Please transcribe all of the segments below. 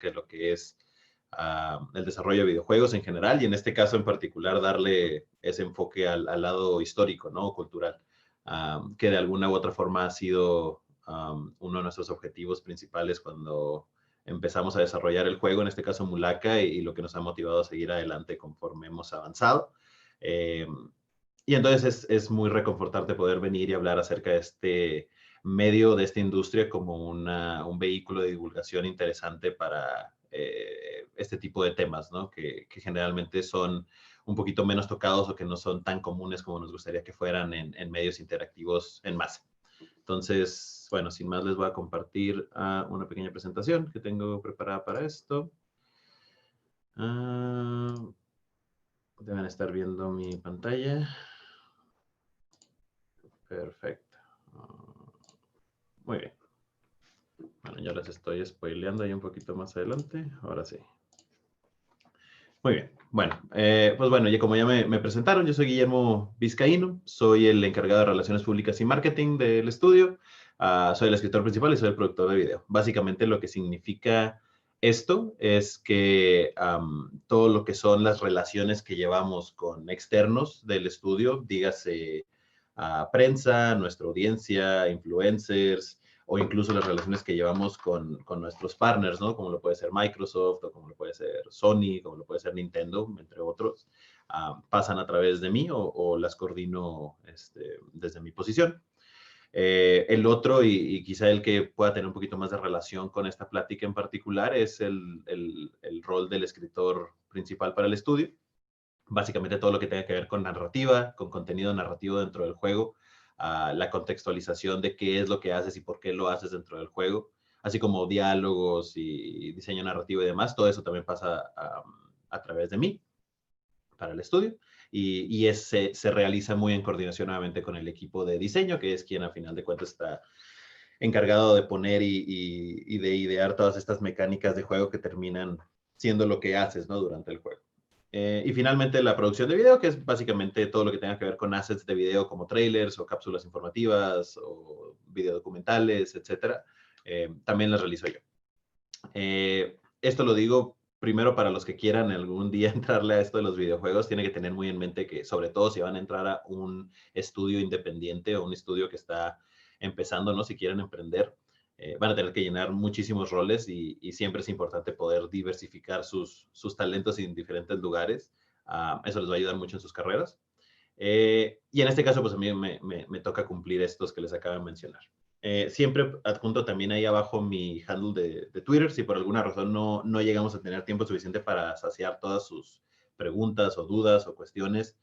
que lo que es el desarrollo de videojuegos en general y en este caso en particular darle ese enfoque al lado histórico, ¿no? Cultural, que de alguna u otra forma ha sido uno de nuestros objetivos principales cuando empezamos a desarrollar el juego, en este caso Mulaka, y lo que nos ha motivado a seguir adelante conforme hemos avanzado. Eh, y entonces es muy reconfortante poder venir y hablar acerca de este medio, de esta industria, como un vehículo de divulgación interesante para este tipo de temas, ¿no? Que generalmente son un poquito menos tocados o que no son tan comunes como nos gustaría que fueran en medios interactivos en masa. Entonces, bueno, sin más les voy a compartir una pequeña presentación que tengo preparada para esto. Deben estar viendo mi pantalla. Perfecto. Muy bien. Bueno, ya las estoy spoileando ahí un poquito más adelante. Ahora sí. Muy bien. Bueno, pues bueno, ya como ya me presentaron, yo soy Guillermo Vizcaíno, soy el encargado de Relaciones Públicas y Marketing del estudio. Soy el escritor principal y soy el productor de video. Básicamente lo que significa esto es que todo lo que son las relaciones que llevamos con externos del estudio, dígase prensa, nuestra audiencia, influencers, o incluso las relaciones que llevamos con nuestros partners, ¿no? Como lo puede ser Microsoft, o como lo puede ser Sony, como lo puede ser Nintendo, entre otros, pasan a través de mí o las coordino desde mi posición. El otro, y quizá el que pueda tener un poquito más de relación con esta plática en particular, es el rol del escritor principal para el estudio. Básicamente todo lo que tenga que ver con narrativa, con contenido narrativo dentro del juego, la contextualización de qué es lo que haces y por qué lo haces dentro del juego, así como diálogos y diseño narrativo y demás, todo eso también pasa a través de mí para el estudio y se realiza muy en coordinación nuevamente con el equipo de diseño, que es quien a final de cuentas está encargado de poner y de idear todas estas mecánicas de juego que terminan siendo lo que haces, ¿no? Durante el juego. Y finalmente la producción de video, que es básicamente todo lo que tenga que ver con assets de video como trailers o cápsulas informativas o videodocumentales, etcétera. También las realizo yo. Esto lo digo primero para los que quieran algún día entrarle a esto de los videojuegos, tiene que tener muy en mente que sobre todo si van a entrar a un estudio independiente o un estudio que está empezando, ¿no? Si quieren emprender, van a tener que llenar muchísimos roles y siempre es importante poder diversificar sus talentos en diferentes lugares. Eso les va a ayudar mucho en sus carreras. Y en este caso, pues a mí me toca cumplir estos que les acabo de mencionar. Siempre adjunto también ahí abajo mi handle de Twitter, si por alguna razón no llegamos a tener tiempo suficiente para saciar todas sus preguntas o dudas o cuestiones.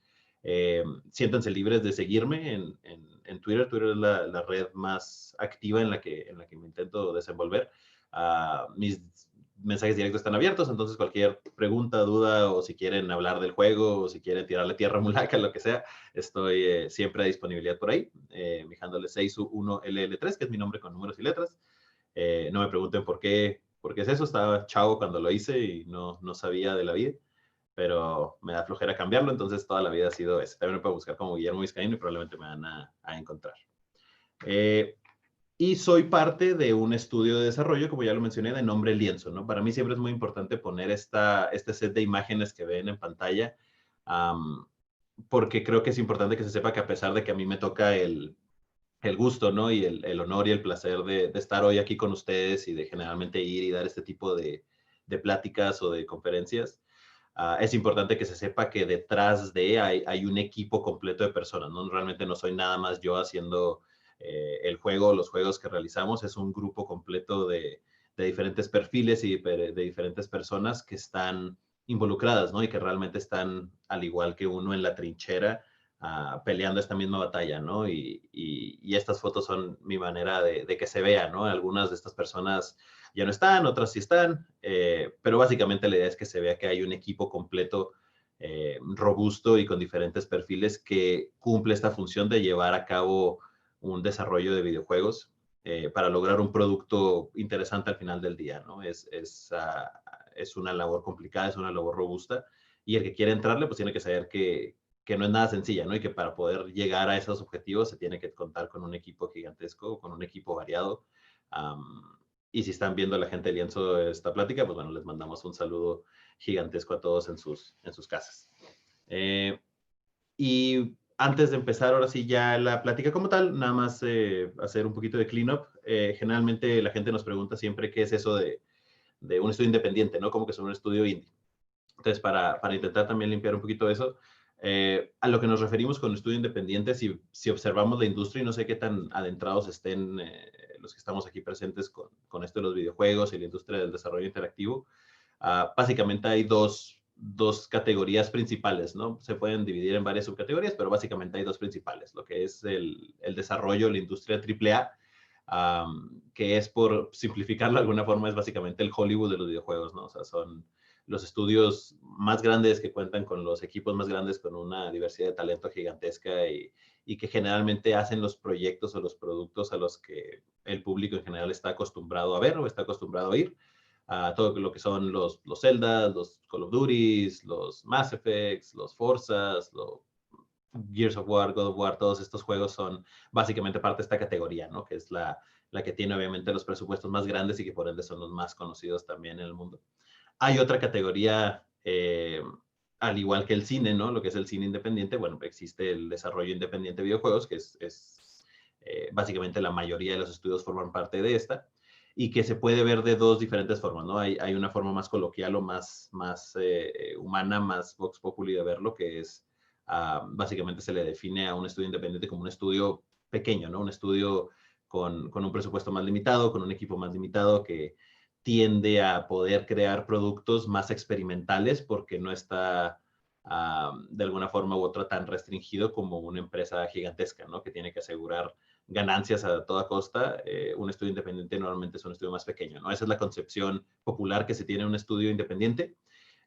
Siéntanse libres de seguirme en Twitter. Twitter es la red más activa en la que me intento desenvolver. Mis mensajes directos están abiertos, entonces cualquier pregunta, duda o si quieren hablar del juego o si quieren tirarle tierra a Mulaka, lo que sea, estoy siempre a disponibilidad por ahí. Mi handle es 61LL3, que es mi nombre con números y letras. No me pregunten por qué es eso, estaba chavo cuando lo hice y no sabía de la vida, pero me da flojera cambiarlo, entonces toda la vida ha sido ese. También me pueden buscar como Guillermo Vizcaíno y probablemente me van a encontrar. Y soy parte de un estudio de desarrollo, como ya lo mencioné, de nombre Lienzo, ¿no? Para mí siempre es muy importante poner este set de imágenes que ven en pantalla, porque creo que es importante que se sepa que a pesar de que a mí me toca el gusto, ¿no? Y el honor y el placer de estar hoy aquí con ustedes y de generalmente ir y dar este tipo de pláticas o de conferencias, es importante que se sepa que detrás de hay un equipo completo de personas, ¿no? Realmente no soy nada más yo haciendo el juego, los juegos que realizamos, es un grupo completo de diferentes perfiles y de diferentes personas que están involucradas, ¿no? Y que realmente están, al igual que uno en la trinchera, peleando esta misma batalla, ¿no? Y estas fotos son mi manera de que se vea, ¿no? Algunas de estas personas ya no están, otras sí están, pero básicamente la idea es que se vea que hay un equipo completo, robusto y con diferentes perfiles que cumple esta función de llevar a cabo un desarrollo de videojuegos para lograr un producto interesante al final del día, ¿no? Es una labor complicada, es una labor robusta y el que quiere entrarle pues tiene que saber que no es nada sencilla, ¿no? Y que para poder llegar a esos objetivos se tiene que contar con un equipo gigantesco, con un equipo variado, Y si están viendo la gente de Lienzo esta plática, pues bueno, les mandamos un saludo gigantesco a todos en sus casas. Y antes de empezar, ahora sí, ya la plática como tal, nada más hacer un poquito de clean-up. Generalmente la gente nos pregunta siempre qué es eso de un estudio independiente, ¿no? Como que es un estudio indie. Entonces, para intentar también limpiar un poquito eso, a lo que nos referimos con estudio independiente, si observamos la industria y no sé qué tan adentrados estén los que estamos aquí presentes con esto de los videojuegos y la industria del desarrollo interactivo, básicamente hay dos categorías principales, ¿no? Se pueden dividir en varias subcategorías, pero básicamente hay dos principales, lo que es el desarrollo, la industria AAA, que es, por simplificarlo de alguna forma, es básicamente el Hollywood de los videojuegos, ¿no? O sea, son los estudios más grandes que cuentan con los equipos más grandes, con una diversidad de talento gigantesca y que generalmente hacen los proyectos o los productos a los que el público en general está acostumbrado a ver o está acostumbrado a ir. Todo lo que son los Zelda, los Call of Duty, los Mass Effects, los Forzas, los Gears of War, God of War, todos estos juegos son básicamente parte de esta categoría, ¿no? Que es la que tiene obviamente los presupuestos más grandes y que por ende son los más conocidos también en el mundo. Hay otra categoría, al igual que el cine, ¿no? Lo que es el cine independiente, bueno, existe el desarrollo independiente de videojuegos, que es básicamente la mayoría de los estudios forman parte de esta, y que se puede ver de dos diferentes formas, ¿no? Hay una forma más coloquial o más humana, más vox populi de verlo, que es, básicamente se le define a un estudio independiente como un estudio pequeño, ¿no? Un estudio con un presupuesto más limitado, con un equipo más limitado, que tiende a poder crear productos más experimentales porque no está de alguna forma u otra tan restringido como una empresa gigantesca, ¿no? Que tiene que asegurar ganancias a toda costa. Un estudio independiente normalmente es un estudio más pequeño, ¿no? Esa es la concepción popular que se tiene en un estudio independiente.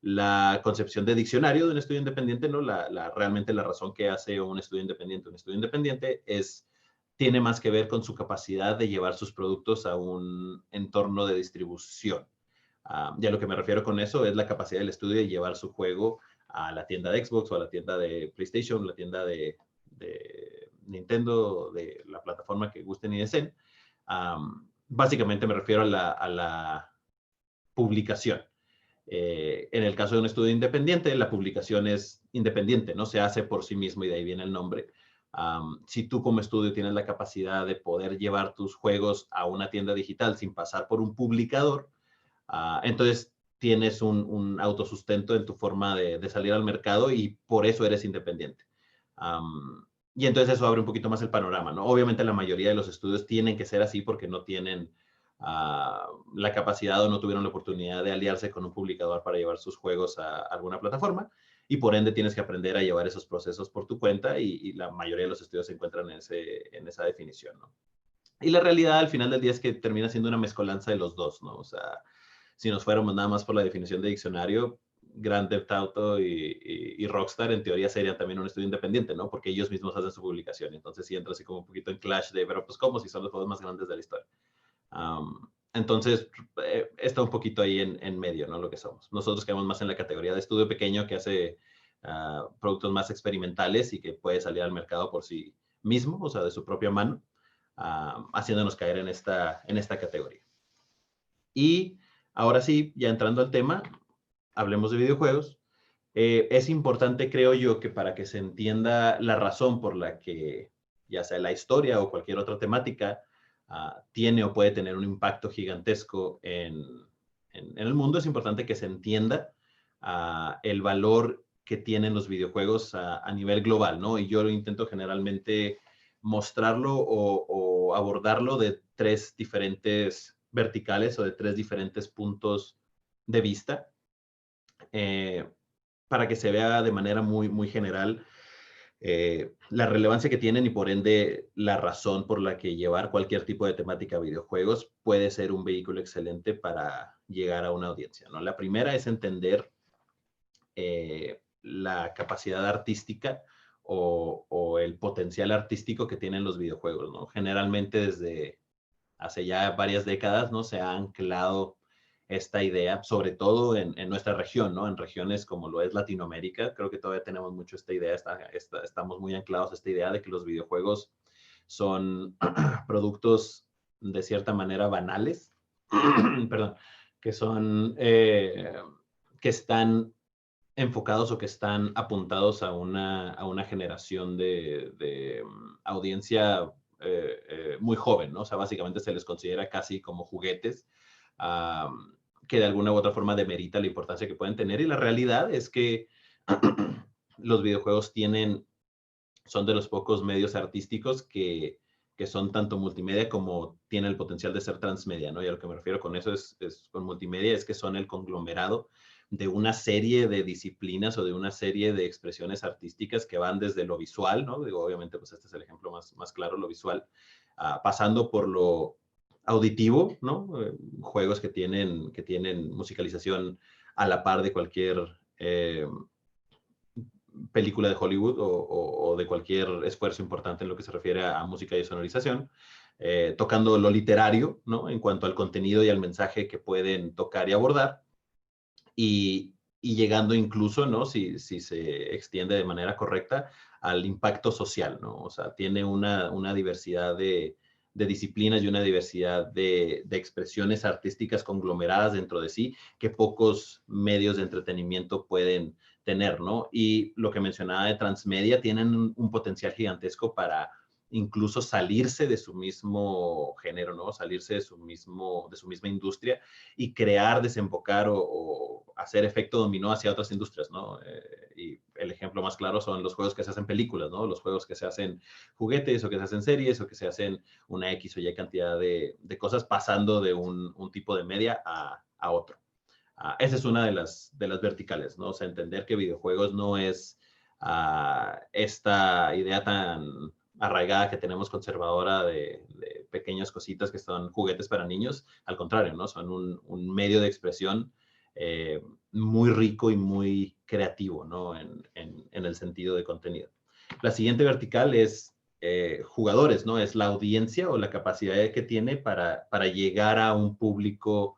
La concepción de diccionario de un estudio independiente, ¿no? Realmente la razón que hace un estudio independiente es tiene más que ver con su capacidad de llevar sus productos a un entorno de distribución. Ya lo que me refiero con eso es la capacidad del estudio de llevar su juego a la tienda de Xbox o a la tienda de PlayStation, la tienda de Nintendo, de la plataforma que gusten y deseen. Básicamente me refiero a la publicación. En el caso de un estudio independiente, la publicación es independiente, no se hace por sí mismo y de ahí viene el nombre. Si tú como estudio tienes la capacidad de poder llevar tus juegos a una tienda digital sin pasar por un publicador, entonces tienes un autosustento en tu forma de salir al mercado y por eso eres independiente. Y entonces eso abre un poquito más el panorama, ¿no? Obviamente la mayoría de los estudios tienen que ser así porque no tienen la capacidad o no tuvieron la oportunidad de aliarse con un publicador para llevar sus juegos a alguna plataforma y por ende tienes que aprender a llevar esos procesos por tu cuenta y la mayoría de los estudios se encuentran en esa definición, ¿no? Y la realidad al final del día es que termina siendo una mezcolanza de los dos, ¿no? O sea, si nos fuéramos nada más por la definición de diccionario, Grand Theft Auto y Rockstar en teoría serían también un estudio independiente, ¿no? Porque ellos mismos hacen su publicación. Entonces sí entra así como un poquito en clash de, pero pues ¿cómo si son los juegos más grandes de la historia? Entonces, está un poquito ahí en medio, ¿no? Lo que somos. Nosotros quedamos más en la categoría de estudio pequeño que hace productos más experimentales y que puede salir al mercado por sí mismo, o sea, de su propia mano, haciéndonos caer en esta categoría. Y ahora sí, ya entrando al tema, hablemos de videojuegos. Es importante, creo yo, que para que se entienda la razón por la que, ya sea la historia o cualquier otra temática, tiene o puede tener un impacto gigantesco en el mundo, es importante que se entienda el valor que tienen los videojuegos a nivel global, ¿no? Y yo lo intento generalmente mostrarlo o abordarlo de tres diferentes verticales o de tres diferentes puntos de vista. Para que se vea de manera muy, muy general la relevancia que tienen y por ende la razón por la que llevar cualquier tipo de temática a videojuegos puede ser un vehículo excelente para llegar a una audiencia, ¿no? La primera es entender la capacidad artística o el potencial artístico que tienen los videojuegos, ¿no? Generalmente desde hace ya varias décadas, ¿no? Se ha anclado esta idea, sobre todo en nuestra región, ¿no? En regiones como lo es Latinoamérica, creo que todavía tenemos mucho esta idea, estamos muy anclados a esta idea de que los videojuegos son productos de cierta manera banales, perdón, que son, que están enfocados o que están apuntados a una generación de audiencia muy joven, ¿no? O sea, básicamente se les considera casi como juguetes, que de alguna u otra forma demerita la importancia que pueden tener. Y la realidad es que los videojuegos son de los pocos medios artísticos que son tanto multimedia como tienen el potencial de ser transmedia, ¿no? Y a lo que me refiero con eso con multimedia es que son el conglomerado de una serie de disciplinas o de una serie de expresiones artísticas que van desde lo visual, ¿no? Digo, obviamente, pues este es el ejemplo más claro, lo visual, pasando por lo auditivo, ¿no? Juegos que tienen musicalización a la par de cualquier película de Hollywood o de cualquier esfuerzo importante en lo que se refiere a música y sonorización, tocando lo literario, ¿no? En cuanto al contenido y al mensaje que pueden tocar y abordar, y llegando incluso, ¿no? Si se extiende de manera correcta, al impacto social, ¿no? O sea, tiene una diversidad de disciplinas y una diversidad de expresiones artísticas conglomeradas dentro de sí que pocos medios de entretenimiento pueden tener, ¿no? Y lo que mencionaba de transmedia, tienen un potencial gigantesco para incluso salirse de su mismo género, ¿no? Salirse de su misma industria y crear, desembocar o hacer efecto dominó hacia otras industrias, ¿no? Y el ejemplo más claro son los juegos que se hacen películas, ¿no? Los juegos que se hacen juguetes o que se hacen series o que se hacen una X o Y cantidad de cosas pasando de un tipo de media a otro. Esa es una de las verticales, ¿no? O sea, entender que videojuegos no es esta idea tan arraigada que tenemos conservadora de pequeñas cositas que son juguetes para niños. Al contrario, ¿no? Son un medio de expresión muy rico y muy creativo, ¿no? En el sentido de contenido. La siguiente vertical es jugadores, ¿no? Es la audiencia o la capacidad que tiene para llegar a un público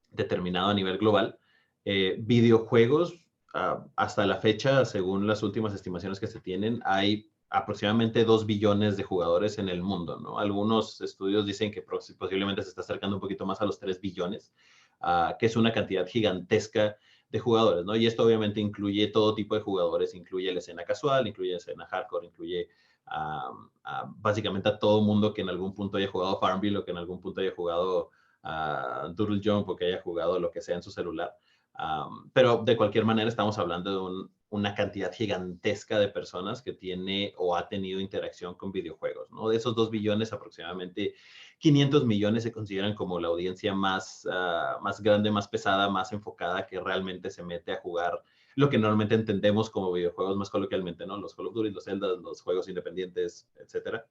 determinado a nivel global. Videojuegos, hasta la fecha, según las últimas estimaciones que se tienen, hay aproximadamente 2 billones de jugadores en el mundo, ¿no? Algunos estudios dicen que posiblemente se está acercando un poquito más a los 3 billones, que es una cantidad gigantesca de jugadores, ¿no? Y esto obviamente incluye todo tipo de jugadores, incluye la escena casual, incluye la escena hardcore, incluye básicamente a todo mundo que en algún punto haya jugado Farmville o que en algún punto haya jugado Doodle Jump o que haya jugado lo que sea en su celular. Pero de cualquier manera estamos hablando de una cantidad gigantesca de personas que tiene o ha tenido interacción con videojuegos, ¿no? De esos 2 billones, aproximadamente 500 millones se consideran como la audiencia más grande, más pesada, más enfocada, que realmente se mete a jugar lo que normalmente entendemos como videojuegos más coloquialmente, ¿no? Los Call of Duty, los Zelda, los juegos independientes, etcétera.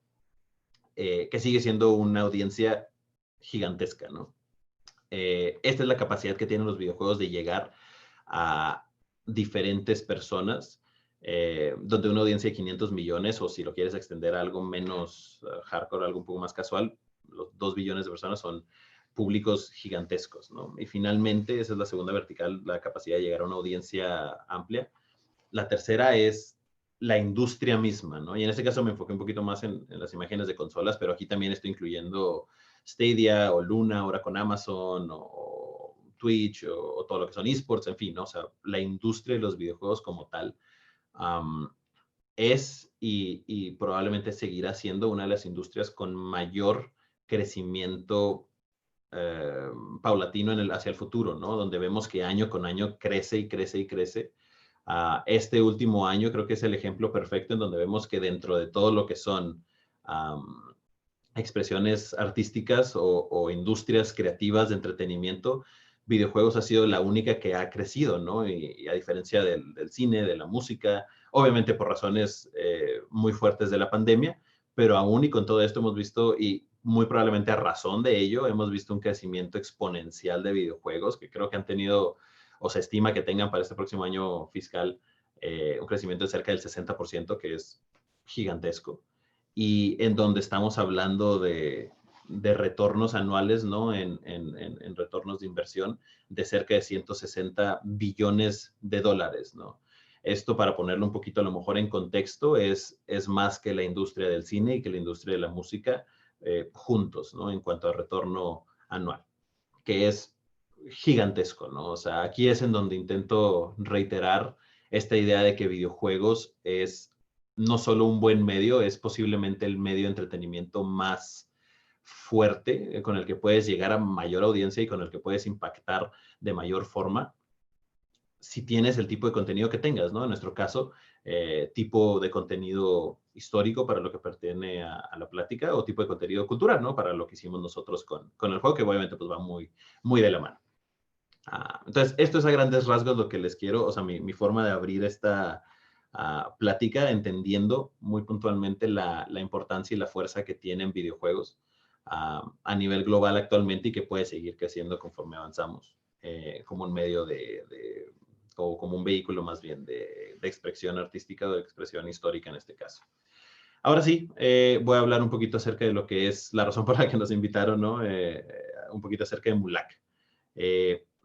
Que sigue siendo una audiencia gigantesca, ¿no? Esta es la capacidad que tienen los videojuegos de llegar a diferentes personas, donde una audiencia de 500 millones, o si lo quieres extender a algo menos hardcore, algo un poco más casual, los 2 billones de personas son públicos gigantescos, ¿no? Y finalmente, esa es la segunda vertical, la capacidad de llegar a una audiencia amplia. La tercera es la industria misma, ¿no? Y en este caso me enfoqué un poquito más en las imágenes de consolas, pero aquí también estoy incluyendo Stadia o Luna, ahora con Amazon, o Twitch, o todo lo que son esports, en fin, ¿no? O sea, la industria de los videojuegos como tal es y probablemente seguirá siendo una de las industrias con mayor crecimiento paulatino hacia el futuro, ¿no? Donde vemos que año con año crece y crece y crece. Este último año creo que es el ejemplo perfecto en donde vemos que dentro de todo lo que son expresiones artísticas o industrias creativas de entretenimiento, videojuegos ha sido la única que ha crecido, ¿no? Y a diferencia del cine, de la música, obviamente por razones muy fuertes de la pandemia, pero aún y con todo esto hemos visto, y muy probablemente a razón de ello, hemos visto un crecimiento exponencial de videojuegos que creo que han tenido, o se estima que tengan para este próximo año fiscal, un crecimiento de cerca del 60%, que es gigantesco, y en donde estamos hablando de retornos anuales, ¿no? En retornos de inversión de cerca de 160 billones de dólares, ¿no? Esto, para ponerlo un poquito a lo mejor en contexto, es más que la industria del cine y que la industria de la música juntos, ¿no? En cuanto a retorno anual, que es gigantesco, ¿no? O sea, aquí es en donde intento reiterar esta idea de que videojuegos es no solo un buen medio, es posiblemente el medio de entretenimiento más fuerte con el que puedes llegar a mayor audiencia y con el que puedes impactar de mayor forma si tienes el tipo de contenido que tengas, ¿no? En nuestro caso, tipo de contenido histórico para lo que pertenece a la plática o tipo de contenido cultural, ¿no? Para lo que hicimos nosotros con el juego, que obviamente pues va muy, muy de la mano. Entonces, esto es a grandes rasgos lo que les quiero, o sea, mi forma de abrir esta plática, entendiendo muy puntualmente la importancia y la fuerza que tienen videojuegos a nivel global actualmente y que puede seguir creciendo conforme avanzamos como un medio o como un vehículo más bien de expresión artística o de expresión histórica en este caso. Ahora sí, voy a hablar un poquito acerca de lo que es la razón por la que nos invitaron, ¿no? Un poquito acerca de Mulaka.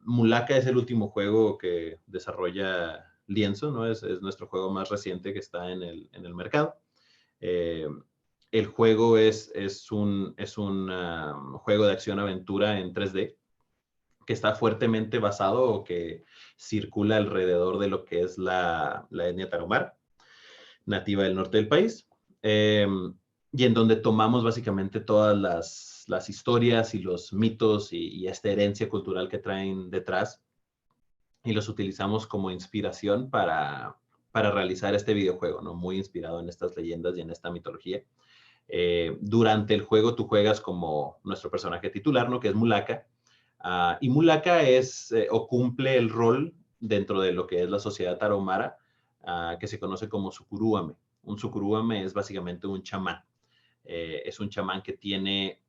Mulaka es el último juego que desarrolla Lienzo, ¿no? Es nuestro juego más reciente que está en el mercado. El juego es un juego de acción-aventura en 3D que está fuertemente basado o que circula alrededor de lo que es la etnia tarahumara, nativa del norte del país, y en donde tomamos básicamente todas las historias y los mitos y esta herencia cultural que traen detrás y los utilizamos como inspiración para realizar este videojuego, ¿no? Muy inspirado en estas leyendas y en esta mitología. Durante el juego tú juegas como nuestro personaje titular, ¿no? Que es Mulaka. Y Mulaka es o cumple el rol dentro de lo que es la sociedad tarahumara, que se conoce como Sukuruame. Un Sukuruame es básicamente un chamán. Es un chamán que tiene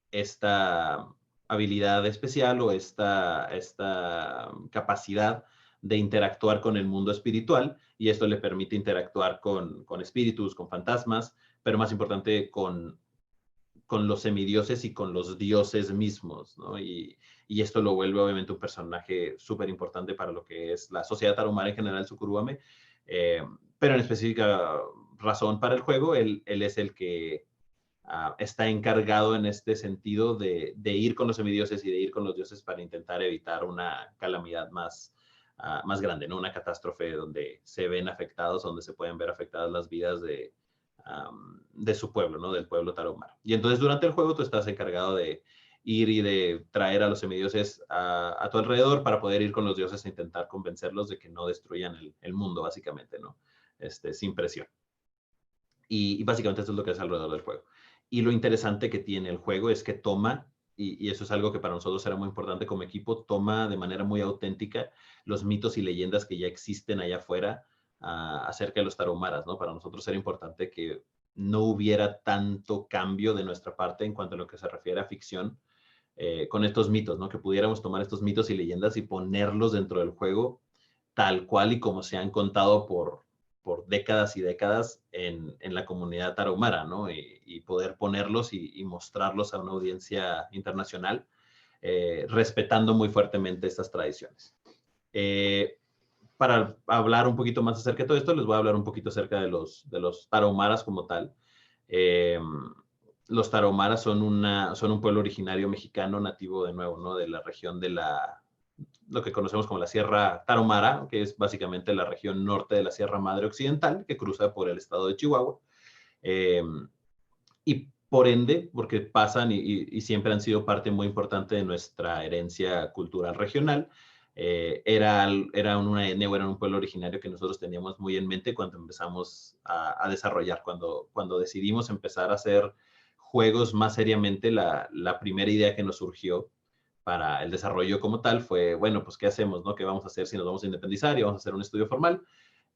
esta habilidad especial o esta capacidad de interactuar con el mundo espiritual y esto le permite interactuar con espíritus, con fantasmas, pero más importante con los semidioses y con los dioses mismos, ¿no? Y esto lo vuelve obviamente un personaje súper importante para lo que es la sociedad tarahumara en general, Sukuruame, pero en específica razón para el juego, él es el que está encargado en este sentido de ir con los semidioses y de ir con los dioses para intentar evitar una calamidad más grande, ¿no? Una catástrofe donde se ven afectados, donde se pueden ver afectadas las vidas de su pueblo, ¿no? Del pueblo tarahumara. Y entonces durante el juego tú estás encargado de ir y de traer a los semidioses a tu alrededor para poder ir con los dioses e intentar convencerlos de que no destruyan el mundo, básicamente, ¿no? Sin presión. Y básicamente esto es lo que es alrededor del juego. Y lo interesante que tiene el juego es que toma, y eso es algo que para nosotros era muy importante como equipo, toma de manera muy auténtica los mitos y leyendas que ya existen allá afuera acerca de los tarahumaras, ¿no? Para nosotros era importante que no hubiera tanto cambio de nuestra parte en cuanto a lo que se refiere a ficción con estos mitos, ¿no? Que pudiéramos tomar estos mitos y leyendas y ponerlos dentro del juego tal cual y como se han contado por décadas y décadas en la comunidad tarahumara, ¿no? Y poder ponerlos y mostrarlos a una audiencia internacional, respetando muy fuertemente estas tradiciones. Para hablar un poquito más acerca de todo esto, les voy a hablar un poquito acerca de los tarahumaras como tal. Los tarahumaras son un pueblo originario mexicano nativo de nuevo, ¿no? De la región de lo que conocemos como la Sierra Tarahumara, que es básicamente la región norte de la Sierra Madre Occidental, que cruza por el estado de Chihuahua. Y por ende, porque pasan y siempre han sido parte muy importante de nuestra herencia cultural regional, era una etnia o era un pueblo originario que nosotros teníamos muy en mente cuando empezamos a desarrollar, cuando decidimos empezar a hacer juegos más seriamente, la primera idea que nos surgió para el desarrollo como tal fue, bueno, pues, ¿qué hacemos, no? ¿Qué vamos a hacer si nos vamos a independizar y vamos a hacer un estudio formal?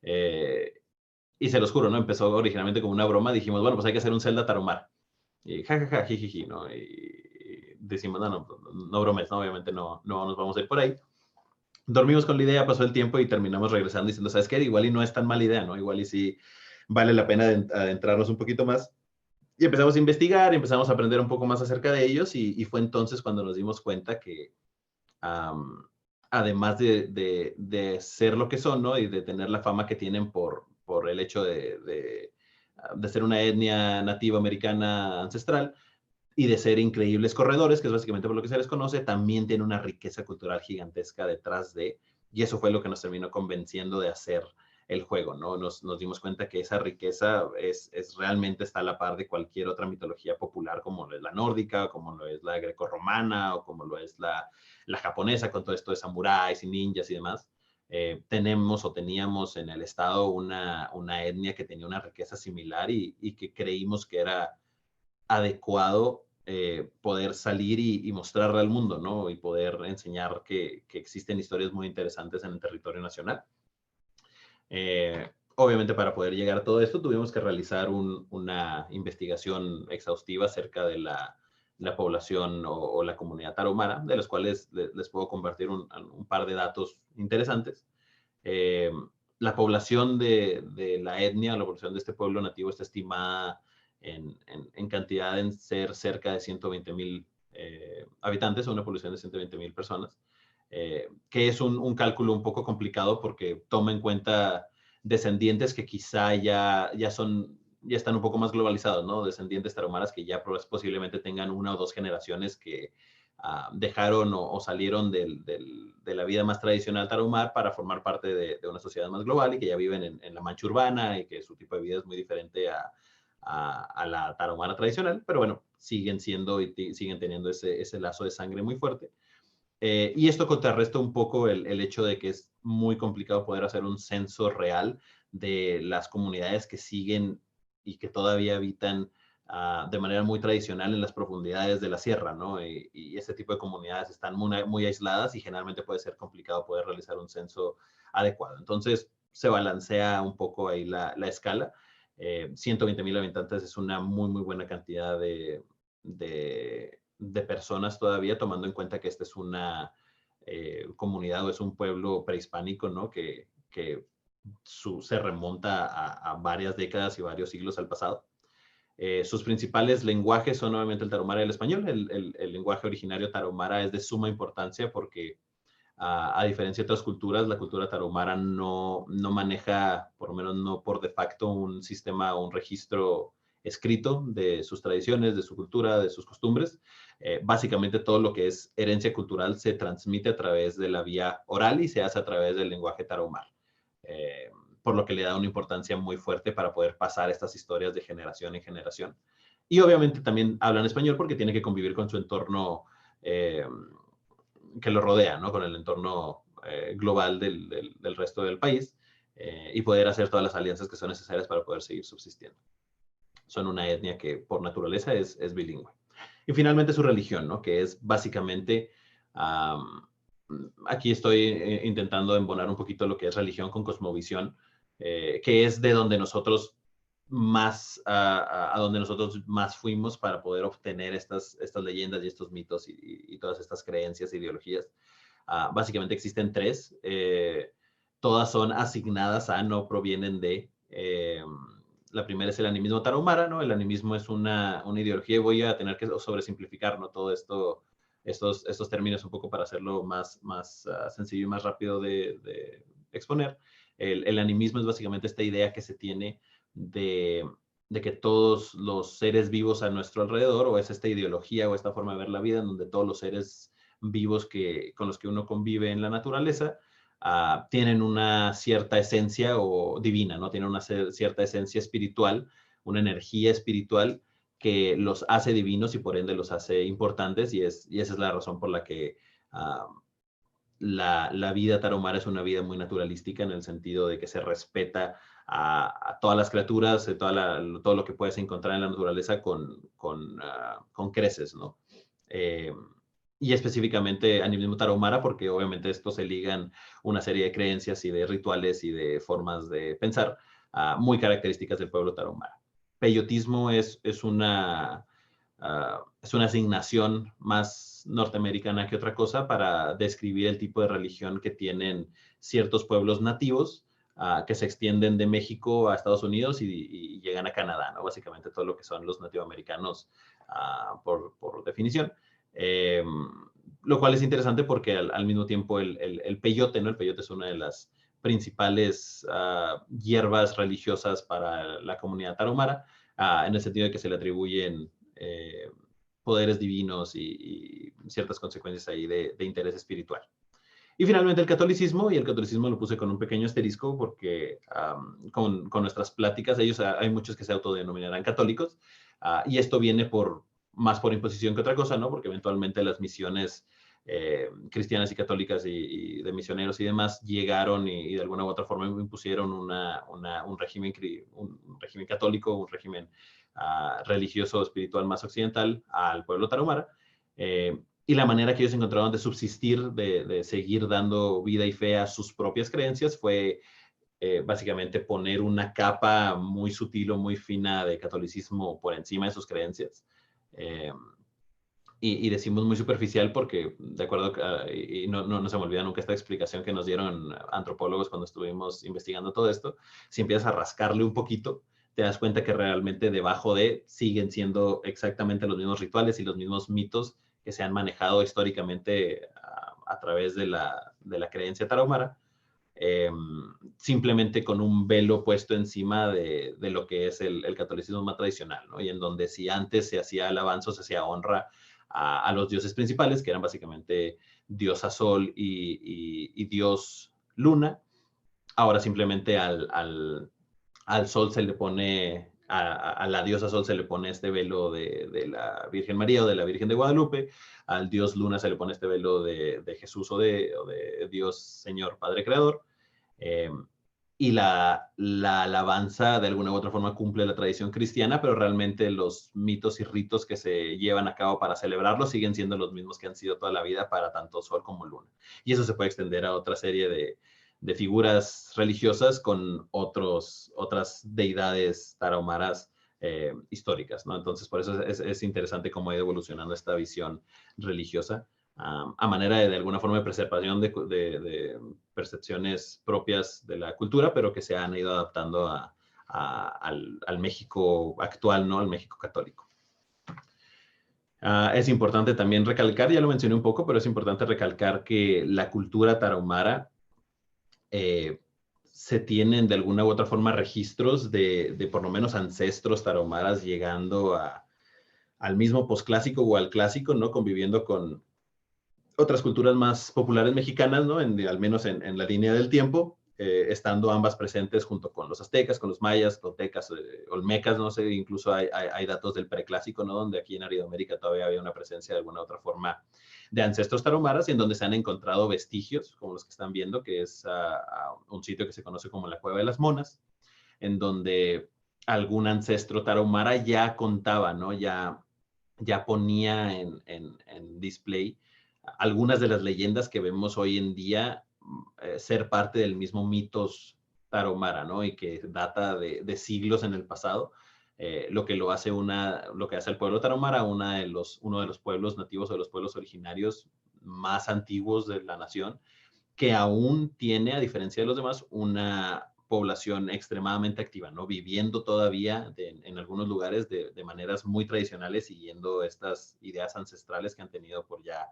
Y se los juro, ¿no? Empezó originalmente como una broma, dijimos, bueno, pues hay que hacer un Zelda Tarahumara. Y jajaja, jijiji, ¿no? Y decimos, no bromes, ¿no? Obviamente no nos vamos a ir por ahí. Dormimos con la idea, pasó el tiempo y terminamos regresando diciendo, ¿sabes qué? Igual y no es tan mala idea, ¿no? Igual y sí vale la pena adentrarnos un poquito más. Y empezamos a investigar, empezamos a aprender un poco más acerca de ellos y fue entonces cuando nos dimos cuenta que además de ser lo que son, ¿no? Y de tener la fama que tienen por el hecho de ser una etnia nativa americana ancestral, y de ser increíbles corredores, que es básicamente por lo que se les conoce, también tiene una riqueza cultural gigantesca detrás de, y eso fue lo que nos terminó convenciendo de hacer el juego, ¿no? Nos dimos cuenta que esa riqueza realmente está a la par de cualquier otra mitología popular, como lo es la nórdica, como lo es la grecorromana, o como lo es la japonesa, con todo esto de samuráis y ninjas y demás. Tenemos o teníamos en el estado una etnia que tenía una riqueza similar y que creímos que era adecuado poder salir y mostrarle al mundo, ¿no? Y poder enseñar que existen historias muy interesantes en el territorio nacional. Obviamente, para poder llegar a todo esto, tuvimos que realizar una investigación exhaustiva acerca de la población o la comunidad tarahumara, de los cuales les puedo compartir un par de datos interesantes. Eh, la población de la etnia, la población de este pueblo nativo está estimada en cantidad en ser cerca de 120,000 habitantes, o una población de 120,000 personas, que es un cálculo un poco complicado porque toma en cuenta descendientes que quizá ya están un poco más globalizados, ¿no? Descendientes tarahumaras que ya posiblemente tengan una o dos generaciones que dejaron o salieron de la vida más tradicional tarahumar para formar parte de una sociedad más global y que ya viven en la mancha urbana y que su tipo de vida es muy diferente a la tarahumara tradicional, pero bueno, siguen siendo y siguen teniendo ese lazo de sangre muy fuerte. Y esto contrarresta un poco el hecho de que es muy complicado poder hacer un censo real de las comunidades que siguen y que todavía habitan de manera muy tradicional en las profundidades de la sierra, ¿no? Y este tipo de comunidades están muy aisladas y generalmente puede ser complicado poder realizar un censo adecuado. Entonces, se balancea un poco ahí la escala. 120,000 habitantes es una muy buena cantidad de personas todavía, tomando en cuenta que esta es una comunidad o es un pueblo prehispánico, ¿no? Que se remonta a varias décadas y varios siglos al pasado. Sus principales lenguajes son obviamente el tarahumara y el español. El lenguaje originario tarahumara es de suma importancia porque a diferencia de otras culturas, la cultura tarahumara no maneja, por lo menos no por de facto, un sistema o un registro escrito de sus tradiciones, de su cultura, de sus costumbres. Básicamente todo lo que es herencia cultural se transmite a través de la vía oral y se hace a través del lenguaje tarahumar. Por lo que le da una importancia muy fuerte para poder pasar estas historias de generación en generación. Y obviamente también hablan español porque tiene que convivir con su entorno que lo rodea, ¿no? Con el entorno global del resto del país y poder hacer todas las alianzas que son necesarias para poder seguir subsistiendo. Son una etnia que por naturaleza es bilingüe. Y finalmente su religión, ¿no? Que es básicamente, aquí estoy intentando embonar un poquito lo que es religión con cosmovisión, que es de donde nosotros a donde nosotros más fuimos para poder obtener estas leyendas y estos mitos y todas estas creencias e ideologías. Básicamente existen tres. Todas son asignadas a, no provienen de. La primera es el animismo tarahumara, ¿no? El animismo es una ideología, y voy a tener que sobresimplificar, ¿no? Todo esto, estos términos un poco para hacerlo más sencillo y más rápido de exponer. El animismo es básicamente esta idea que se tiene de que todos los seres vivos a nuestro alrededor, o es esta ideología o esta forma de ver la vida en donde todos los seres vivos con los que uno convive en la naturaleza tienen una cierta esencia o divina, ¿no? Tienen una cierta esencia espiritual, una energía espiritual que los hace divinos y por ende los hace importantes, y esa es la razón por la que la vida tarahumara es una vida muy naturalística, en el sentido de que se respeta a todas las criaturas, todo lo que puedes encontrar en la naturaleza con creces, ¿no? Y específicamente animismo tarahumara, porque obviamente esto se ligan una serie de creencias y de rituales y de formas de pensar muy características del pueblo tarahumara. Peyotismo es una asignación más norteamericana que otra cosa para describir el tipo de religión que tienen ciertos pueblos nativos que se extienden de México a Estados Unidos y llegan a Canadá, ¿no? Básicamente todo lo que son los nativoamericanos por definición. Lo cual es interesante porque al mismo tiempo el peyote, ¿no? El peyote es una de las principales hierbas religiosas para la comunidad tarahumara, en el sentido de que se le atribuyen poderes divinos y ciertas consecuencias ahí de interés espiritual. Y finalmente el catolicismo, y el catolicismo lo puse con un pequeño asterisco porque con nuestras pláticas, hay muchos que se autodenominarán católicos, y esto viene más por imposición que otra cosa, ¿no? Porque eventualmente las misiones cristianas y católicas y de misioneros y demás llegaron y de alguna u otra forma impusieron un régimen católico, un régimen religioso espiritual más occidental al pueblo tarahumara. Y la manera que ellos encontraron de subsistir, de seguir dando vida y fe a sus propias creencias fue básicamente poner una capa muy sutil o muy fina de catolicismo por encima de sus creencias. Y decimos muy superficial porque, de acuerdo, y no se me olvida nunca esta explicación que nos dieron antropólogos cuando estuvimos investigando todo esto, si empiezas a rascarle un poquito, te das cuenta que realmente debajo siguen siendo exactamente los mismos rituales y los mismos mitos que se han manejado históricamente a través de la creencia tarahumara, simplemente con un velo puesto encima de lo que es el catolicismo más tradicional, ¿no? Y en donde si antes se hacía alabanza, se hacía honra a los dioses principales, que eran básicamente diosa Sol y dios Luna, ahora simplemente al Sol se le pone, a la diosa Sol se le pone este velo de la Virgen María o de la Virgen de Guadalupe, al dios Luna se le pone este velo de Jesús o de Dios Señor Padre Creador. Eh, y la alabanza de alguna u otra forma cumple la tradición cristiana, pero realmente los mitos y ritos que se llevan a cabo para celebrarlo siguen siendo los mismos que han sido toda la vida para tanto Sol como Luna. Y eso se puede extender a otra serie de figuras religiosas con otras deidades tarahumaras históricas, ¿no? Entonces, por eso es interesante cómo ha ido evolucionando esta visión religiosa a manera de alguna forma de preservación de percepciones propias de la cultura, pero que se han ido adaptando al México actual, ¿no? Al México católico. Es importante también recalcar, ya lo mencioné un poco, pero es importante recalcar que la cultura tarahumara se tienen de alguna u otra forma registros de por lo menos ancestros tarahumaras llegando al mismo posclásico o al clásico, ¿no? Conviviendo con otras culturas más populares mexicanas, ¿no? Al menos en la línea del tiempo, estando ambas presentes junto con los aztecas, con los mayas, toltecas, olmecas, no sé, incluso hay datos del preclásico, ¿no? Donde aquí en Aridoamérica todavía había una presencia de alguna otra forma de ancestros tarahumaras, en donde se han encontrado vestigios, como los que están viendo, que es un sitio que se conoce como la Cueva de las Monas, en donde algún ancestro tarahumara ya contaba, ¿no? Ya ponía en display algunas de las leyendas que vemos hoy en día ser parte del mismo mitos tarahumara, ¿no? Y que data de siglos en el pasado, lo que hace el pueblo tarahumara uno de los pueblos nativos o de los pueblos originarios más antiguos de la nación, que aún tiene, a diferencia de los demás, una población extremadamente activa, ¿no? Viviendo todavía en algunos lugares de maneras muy tradicionales, siguiendo estas ideas ancestrales que han tenido por ya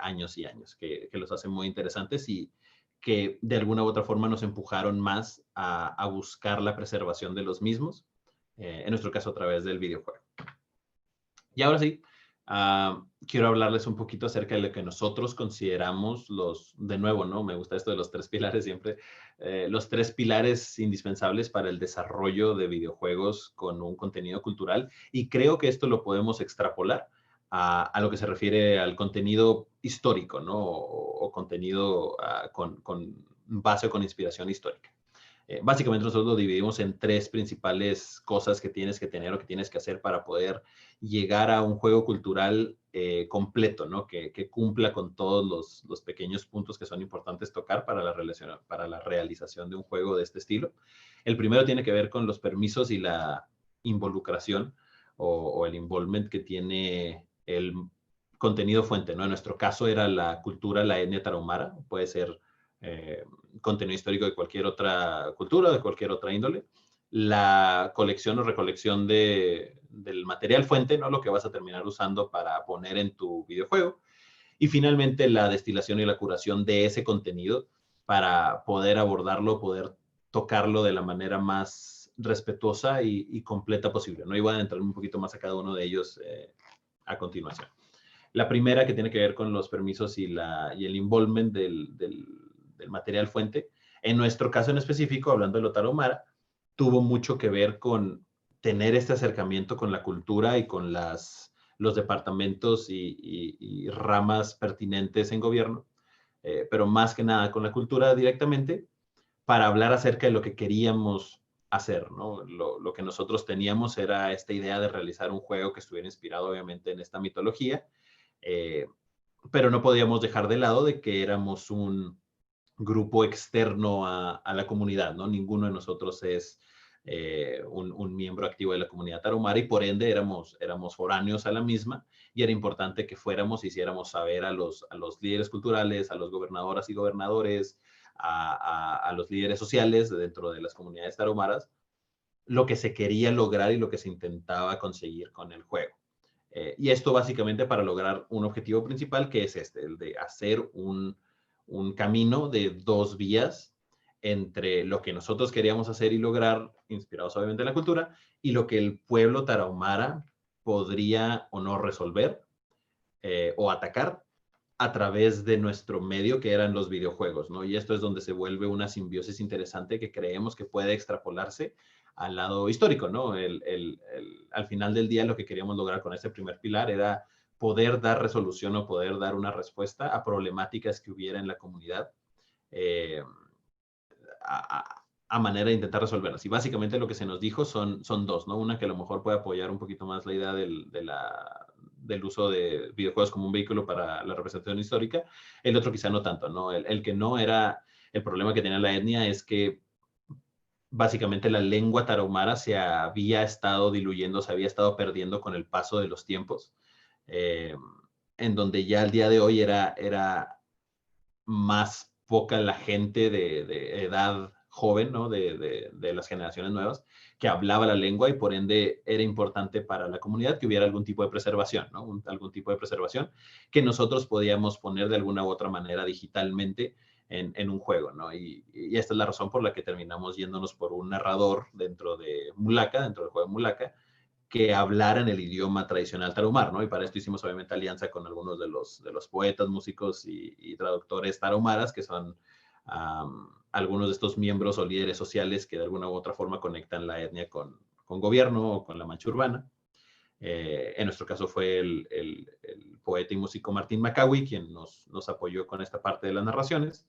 años y años, que los hacen muy interesantes y que de alguna u otra forma nos empujaron más a buscar la preservación de los mismos, en nuestro caso a través del videojuego. Y ahora sí, quiero hablarles un poquito acerca de lo que nosotros consideramos de nuevo, ¿no? Me gusta esto de los 3 pilares siempre, los 3 pilares indispensables para el desarrollo de videojuegos con un contenido cultural, y creo que esto lo podemos extrapolar a lo que se refiere al contenido histórico, ¿no? O contenido con base o con inspiración histórica. Básicamente nosotros lo dividimos en 3 principales cosas que tienes que tener o que tienes que hacer para poder llegar a un juego cultural completo, ¿no? Que cumpla con todos los pequeños puntos que son importantes tocar para la realización de un juego de este estilo. El primero tiene que ver con los permisos y la involucración o el involvement que tiene el contenido fuente, ¿no? En nuestro caso era la cultura, la etnia tarahumara, puede ser contenido histórico de cualquier otra cultura, de cualquier otra índole, la colección o recolección del material fuente, ¿no? Lo que vas a terminar usando para poner en tu videojuego, y finalmente la destilación y la curación de ese contenido para poder abordarlo, poder tocarlo de la manera más respetuosa y completa posible, ¿no? Y voy a entrar un poquito más a cada uno de ellos a continuación. La primera, que tiene que ver con los permisos y el involvement del material fuente. En nuestro caso en específico, hablando de lo tarahumara, tuvo mucho que ver con tener este acercamiento con la cultura y con los departamentos y ramas pertinentes en gobierno, pero más que nada con la cultura directamente, para hablar acerca de lo que queríamos hacer, ¿no? Lo que nosotros teníamos era esta idea de realizar un juego que estuviera inspirado obviamente en esta mitología, pero no podíamos dejar de lado de que éramos un grupo externo a la comunidad, ¿no? Ninguno de nosotros es un miembro activo de la comunidad tarahumara y por ende éramos foráneos a la misma y era importante que fuéramos, hiciéramos saber a los líderes culturales, a los gobernadoras y gobernadores, a los líderes sociales dentro de las comunidades tarahumaras, lo que se quería lograr y lo que se intentaba conseguir con el juego. Y esto básicamente para lograr un objetivo principal, que es el de hacer un camino de 2 vías entre lo que nosotros queríamos hacer y lograr, inspirados obviamente en la cultura, y lo que el pueblo tarahumara podría o no resolver o atacar a través de nuestro medio, que eran los videojuegos, ¿no? Y esto es donde se vuelve una simbiosis interesante que creemos que puede extrapolarse al lado histórico, ¿no? Al final del día, lo que queríamos lograr con este primer pilar era poder dar resolución o poder dar una respuesta a problemáticas que hubiera en la comunidad eh, a manera de intentar resolverlas. Y básicamente lo que se nos dijo son 2, ¿no? Una que a lo mejor puede apoyar un poquito más la idea del uso de videojuegos como un vehículo para la representación histórica. El otro quizá no tanto, ¿no? El que no era, el problema que tenía la etnia es que básicamente la lengua tarahumara se había estado diluyendo, se había estado perdiendo con el paso de los tiempos, en donde ya al día de hoy era más poca la gente de edad joven, ¿no? De las generaciones nuevas, que hablaba la lengua y por ende era importante para la comunidad que hubiera algún tipo de preservación, ¿no? Algún tipo de preservación que nosotros podíamos poner de alguna u otra manera digitalmente en un juego, ¿no? Y esta es la razón por la que terminamos yéndonos por un narrador dentro de Mulaka, dentro del juego de Mulaka, que hablaran el idioma tradicional tarahumar, ¿no? Y para esto hicimos obviamente alianza con algunos de los poetas, músicos y traductores tarahumaras, que son algunos de estos miembros o líderes sociales que de alguna u otra forma conectan la etnia con gobierno o con la mancha urbana. En nuestro caso fue el poeta y músico Martín Macawi quien nos apoyó con esta parte de las narraciones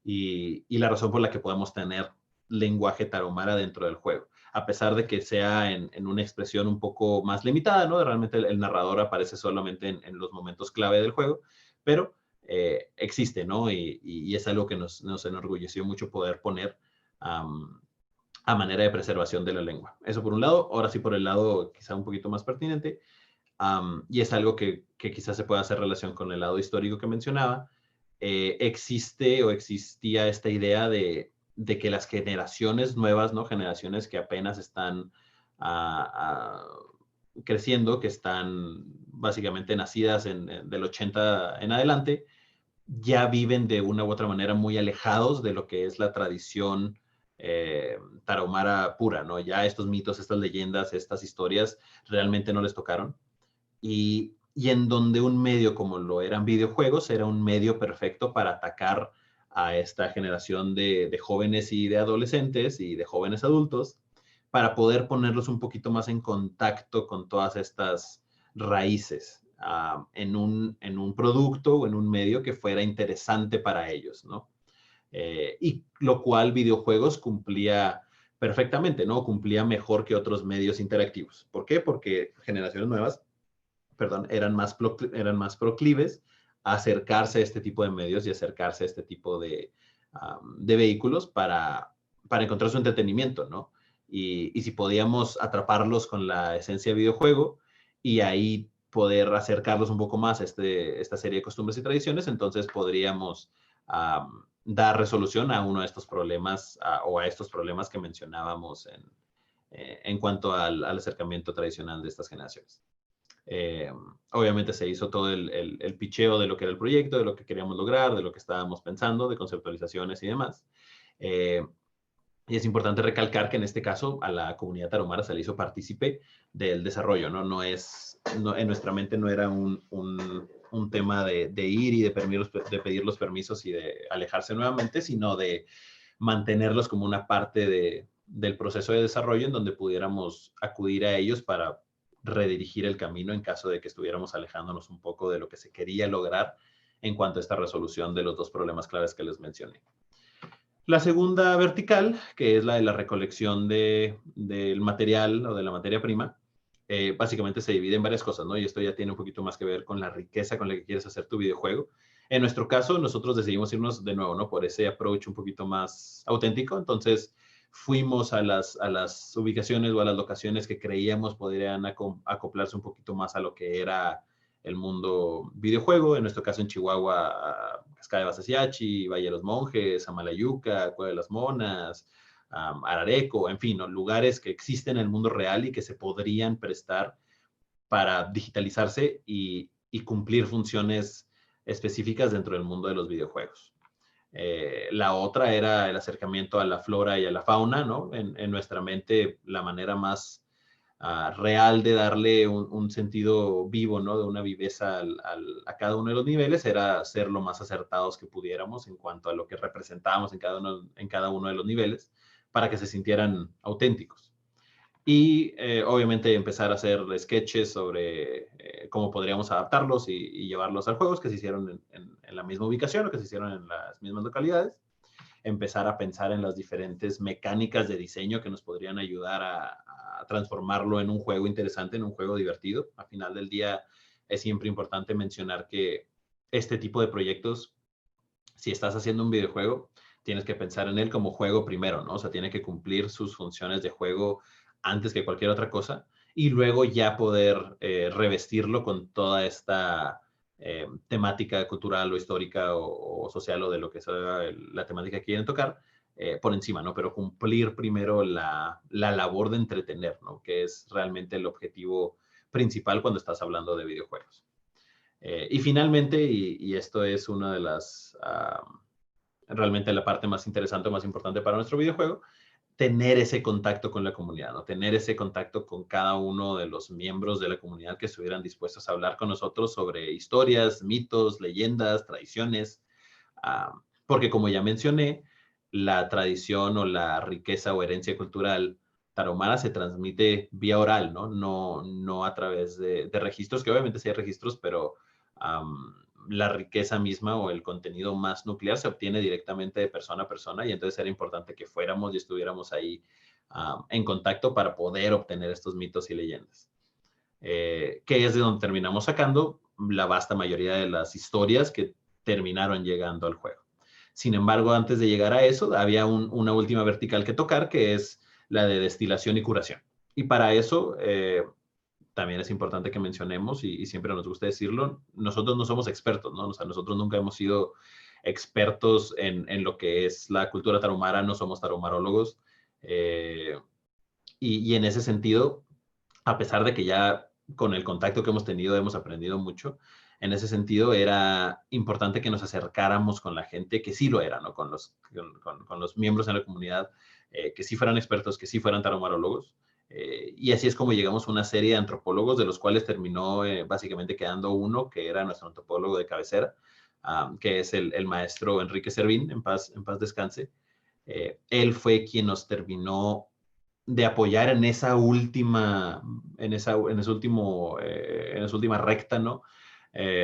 y la razón por la que podemos tener lenguaje tarahumara dentro del juego, a pesar de que sea en una expresión un poco más limitada, ¿no? Realmente el narrador aparece solamente en los momentos clave del juego, pero existe, ¿no? Y es algo que nos enorgulleció mucho poder poner a manera de preservación de la lengua. Eso por un lado. Ahora sí por el lado quizá un poquito más pertinente, y es algo que quizás se pueda hacer relación con el lado histórico que mencionaba. Existe o existía esta idea de que las generaciones nuevas, ¿no? Generaciones que apenas están creciendo, que están básicamente nacidas del 80 en adelante, ya viven de una u otra manera muy alejados de lo que es la tradición tarahumara pura, ¿no? Ya estos mitos, estas leyendas, estas historias realmente no les tocaron. Y en donde un medio como lo eran videojuegos era un medio perfecto para atacar a esta generación de jóvenes y de adolescentes y de jóvenes adultos para poder ponerlos un poquito más en contacto con todas estas raíces en un producto o en un medio que fuera interesante para ellos, ¿no? Y lo cual videojuegos cumplía perfectamente, ¿no? Cumplía mejor que otros medios interactivos. ¿Por qué? Porque generaciones nuevas, perdón, eran más proclives a acercarse a este tipo de medios y acercarse a este tipo de vehículos para encontrar su entretenimiento, ¿no? Y si podíamos atraparlos con la esencia de videojuego y ahí poder acercarlos un poco más a esta serie de costumbres y tradiciones, entonces podríamos dar resolución a uno de estos problemas o a estos problemas que mencionábamos en cuanto al acercamiento tradicional de estas generaciones. Obviamente se hizo todo el picheo de lo que era el proyecto, de lo que queríamos lograr, de lo que estábamos pensando, de conceptualizaciones y demás. Y es importante recalcar que en este caso a la comunidad tarahumara se le hizo partícipe del desarrollo, ¿no? No es en nuestra mente no era un tema de ir y de pedir los permisos y de alejarse nuevamente, sino de mantenerlos como una parte del proceso de desarrollo en donde pudiéramos acudir a ellos para redirigir el camino en caso de que estuviéramos alejándonos un poco de lo que se quería lograr en cuanto a esta resolución de los dos problemas claves que les mencioné. La segunda vertical, que es la de la recolección del material o de la materia prima, básicamente se divide en varias cosas, ¿no? Y esto ya tiene un poquito más que ver con la riqueza con la que quieres hacer tu videojuego. En nuestro caso, nosotros decidimos irnos de nuevo, ¿no? Por ese approach un poquito más auténtico. Entonces, fuimos a las ubicaciones o a las locaciones que creíamos podrían acoplarse un poquito más a lo que era el mundo videojuego. En nuestro caso, en Chihuahua, Cascada de Basasiachi, Valle de los Monjes, Amalayuca, Cueva de las Monas, Arareco, en fin, ¿no? Lugares que existen en el mundo real y que se podrían prestar para digitalizarse y cumplir funciones específicas dentro del mundo de los videojuegos. La otra era el acercamiento a la flora y a la fauna, ¿no? En nuestra mente, la manera más real de darle un sentido vivo, ¿no? De una viveza a cada uno de los niveles era ser lo más acertados que pudiéramos en cuanto a lo que representábamos en cada uno de los niveles para que se sintieran auténticos. Y obviamente empezar a hacer sketches sobre cómo podríamos adaptarlos y llevarlos al juego, que se hicieron en la misma ubicación o que se hicieron en las mismas localidades. Empezar a pensar en las diferentes mecánicas de diseño que nos podrían ayudar a transformarlo en un juego interesante, en un juego divertido. Al final del día es siempre importante mencionar que este tipo de proyectos, si estás haciendo un videojuego, tienes que pensar en él como juego primero, ¿no? O sea, tiene que cumplir sus funciones de juego antes que cualquier otra cosa y luego ya poder revestirlo con toda esta temática cultural o histórica o social o de lo que sea la temática que quieren tocar por encima, ¿no? Pero cumplir primero la labor de entretener, ¿no? Que es realmente el objetivo principal cuando estás hablando de videojuegos. Y finalmente, y esto es una de las, realmente la parte más interesante o más importante para nuestro videojuego, tener ese contacto con la comunidad, ¿no? Tener ese contacto con cada uno de los miembros de la comunidad que estuvieran dispuestos a hablar con nosotros sobre historias, mitos, leyendas, tradiciones, porque como ya mencioné, la tradición o la riqueza o herencia cultural tarahumara se transmite vía oral, ¿no? No a través de registros, que obviamente sí hay registros, pero la riqueza misma o el contenido más nuclear se obtiene directamente de persona a persona y entonces era importante que fuéramos y estuviéramos ahí en contacto para poder obtener estos mitos y leyendas. Que es de donde terminamos sacando la vasta mayoría de las historias que terminaron llegando al juego. Sin embargo, antes de llegar a eso, había una última vertical que tocar, que es la de destilación y curación. Y para eso, también es importante que mencionemos, y siempre nos gusta decirlo, nosotros no somos expertos, ¿no? O sea, nosotros nunca hemos sido expertos en lo que es la cultura tarahumara, no somos taromarólogos. Y en ese sentido, a pesar de que ya con el contacto que hemos tenido hemos aprendido mucho, en ese sentido era importante que nos acercáramos con la gente que sí lo era, ¿no? Con los miembros de la comunidad que sí fueran expertos, que sí fueran taromarólogos. Y así es como llegamos a una serie de antropólogos, de los cuales terminó básicamente quedando uno, que era nuestro antropólogo de cabecera, que es el maestro Enrique Servín, en paz descanse. Él fue quien nos terminó de apoyar en esa última, en esa última recta, ¿no?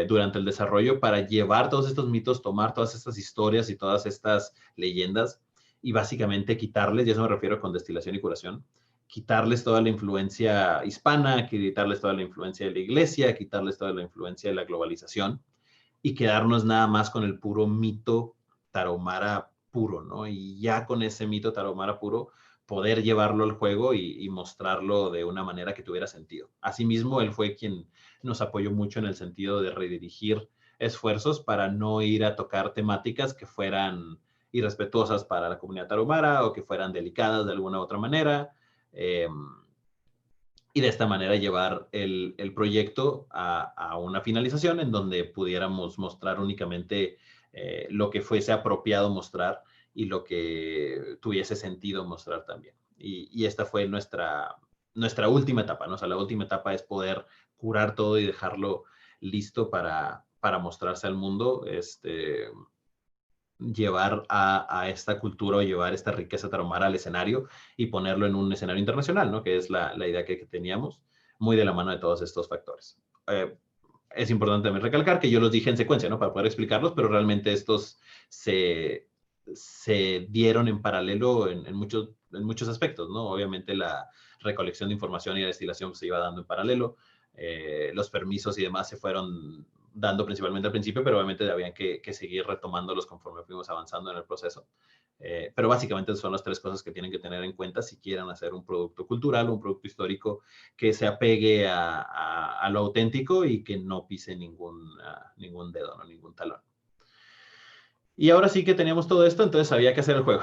Durante el desarrollo para llevar todos estos mitos, tomar todas estas historias y todas estas leyendas y básicamente quitarles, y eso me refiero con destilación y curación, quitarles toda la influencia hispana, quitarles toda la influencia de la iglesia, quitarles toda la influencia de la globalización y quedarnos nada más con el puro mito tarahumara puro, ¿no? Y ya con ese mito tarahumara puro, poder llevarlo al juego y mostrarlo de una manera que tuviera sentido. Asimismo, él fue quien nos apoyó mucho en el sentido de redirigir esfuerzos para no ir a tocar temáticas que fueran irrespetuosas para la comunidad tarahumara o que fueran delicadas de alguna u otra manera. Y de esta manera llevar el proyecto a una finalización en donde pudiéramos mostrar únicamente lo que fuese apropiado mostrar y lo que tuviese sentido mostrar también. Y esta fue nuestra última etapa, ¿no? O sea, la última etapa es poder curar todo y dejarlo listo para mostrarse al mundo, llevar a esta cultura o llevar esta riqueza tarahumara al escenario y ponerlo en un escenario internacional, ¿no? Que es la idea que teníamos, muy de la mano de todos estos factores. Es importante también recalcar que yo los dije en secuencia, ¿no? Para poder explicarlos, pero realmente estos se dieron en paralelo en muchos aspectos, ¿no? Obviamente la recolección de información y la destilación se iba dando en paralelo. Los permisos y demás se fueron dando principalmente al principio, pero obviamente habían que seguir retomándolos conforme fuimos avanzando en el proceso. Pero básicamente son las tres cosas que tienen que tener en cuenta si quieren hacer un producto cultural o un producto histórico que se apegue a lo auténtico y que no pise ningún dedo, ¿no? Ningún talón. Y ahora sí que teníamos todo esto, entonces había que hacer el juego.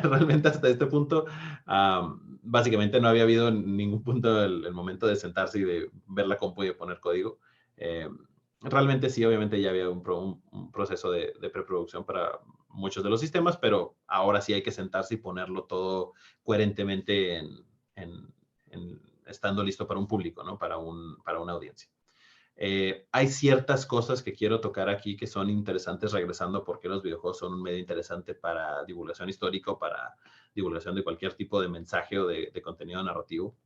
Realmente hasta este punto, básicamente no había habido ningún punto el momento de sentarse y de ver la compu y de poner código. Realmente sí, obviamente ya había un proceso de preproducción para muchos de los sistemas, pero ahora sí hay que sentarse y ponerlo todo coherentemente estando listo para un público, ¿no? Para una audiencia. Hay ciertas cosas que quiero tocar aquí que son interesantes regresando porque los videojuegos son un medio interesante para divulgación histórica, para divulgación de cualquier tipo de mensaje o de contenido narrativo.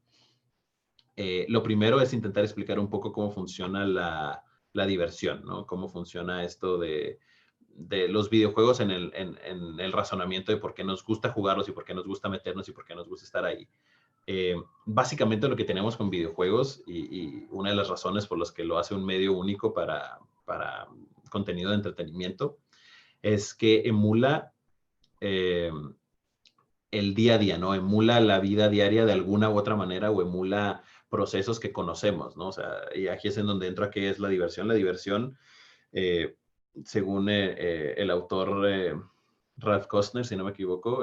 Lo primero es intentar explicar un poco cómo funciona la diversión, ¿no? Cómo funciona esto de los videojuegos en el razonamiento de por qué nos gusta jugarlos y por qué nos gusta meternos y por qué nos gusta estar ahí. Básicamente lo que tenemos con videojuegos y una de las razones por las que lo hace un medio único para contenido de entretenimiento es que emula el día a día, ¿no? Emula la vida diaria de alguna u otra manera o emula procesos que conocemos, ¿no? O sea, y aquí es en donde entra qué es la diversión. La diversión, según el autor Ralph Kostner, si no me equivoco,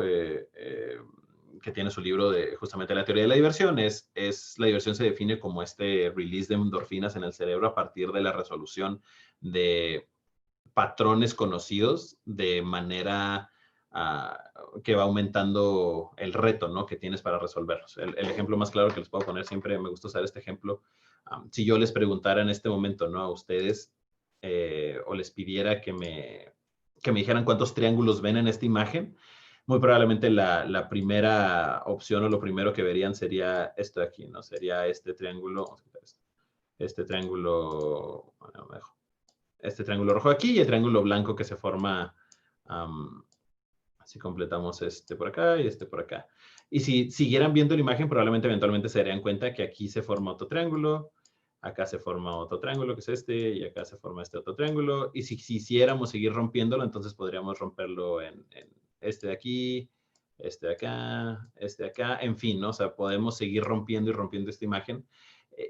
que tiene su libro de justamente la teoría de la diversión, la diversión se define como este release de endorfinas en el cerebro a partir de la resolución de patrones conocidos de manera que va aumentando el reto, ¿no? Que tienes para resolverlos. El ejemplo más claro que les puedo poner, siempre me gusta usar este ejemplo. Si yo les preguntara en este momento, ¿no? A ustedes, o les pidiera que me dijeran cuántos triángulos ven en esta imagen, muy probablemente la primera opción o lo primero que verían sería esto de aquí, ¿no? Sería este triángulo, este triángulo, bueno, mejor, este triángulo rojo aquí y el triángulo blanco que se forma, si completamos este por acá y este por acá. Y si siguieran viendo la imagen, probablemente eventualmente se darían cuenta que aquí se forma otro triángulo, acá se forma otro triángulo, que es este, y acá se forma este otro triángulo. Y si quisiéramos seguir rompiéndolo, entonces podríamos romperlo en este de aquí, este de acá, este de acá, en fin, ¿no? O sea, podemos seguir rompiendo y rompiendo esta imagen.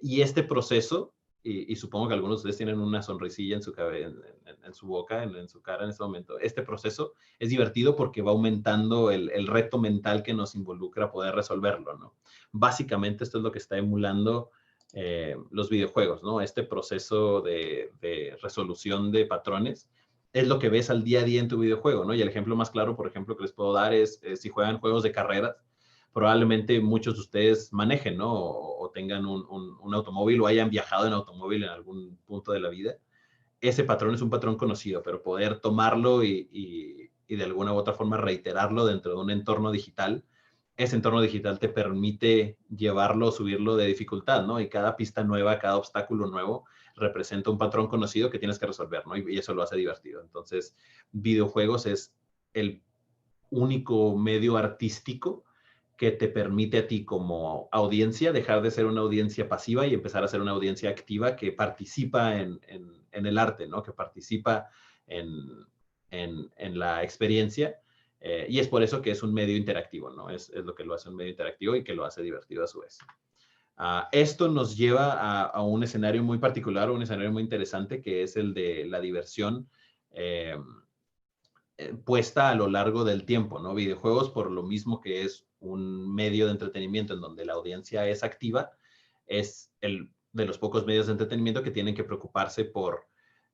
Y este proceso, y supongo que algunos de ustedes tienen una sonrisilla en su boca, en su cara en este momento, este proceso es divertido porque va aumentando el reto mental que nos involucra poder resolverlo, ¿no? Básicamente esto es lo que está emulando los videojuegos, ¿no? Este proceso de resolución de patrones es lo que ves al día a día en tu videojuego, ¿no? Y el ejemplo más claro, por ejemplo, que les puedo dar es si juegan juegos de carreras, probablemente muchos de ustedes manejen, ¿no? O tengan un automóvil o hayan viajado en automóvil en algún punto de la vida. Ese patrón es un patrón conocido, pero poder tomarlo y de alguna u otra forma reiterarlo dentro de un entorno digital, ese entorno digital te permite llevarlo, subirlo de dificultad, ¿no? Y cada pista nueva, cada obstáculo nuevo representa un patrón conocido que tienes que resolver, ¿no? Y eso lo hace divertido. Entonces, videojuegos es el único medio artístico que te permite a ti como audiencia dejar de ser una audiencia pasiva y empezar a ser una audiencia activa que participa en el arte, ¿no? Que participa en la experiencia. Y es por eso que es un medio interactivo, ¿no? Es lo que lo hace un medio interactivo y que lo hace divertido a su vez. Esto nos lleva a un escenario muy particular, un escenario muy interesante, que es el de la diversión puesta a lo largo del tiempo, ¿no? Videojuegos, por lo mismo que es un medio de entretenimiento en donde la audiencia es activa, es el de los pocos medios de entretenimiento que tienen que preocuparse por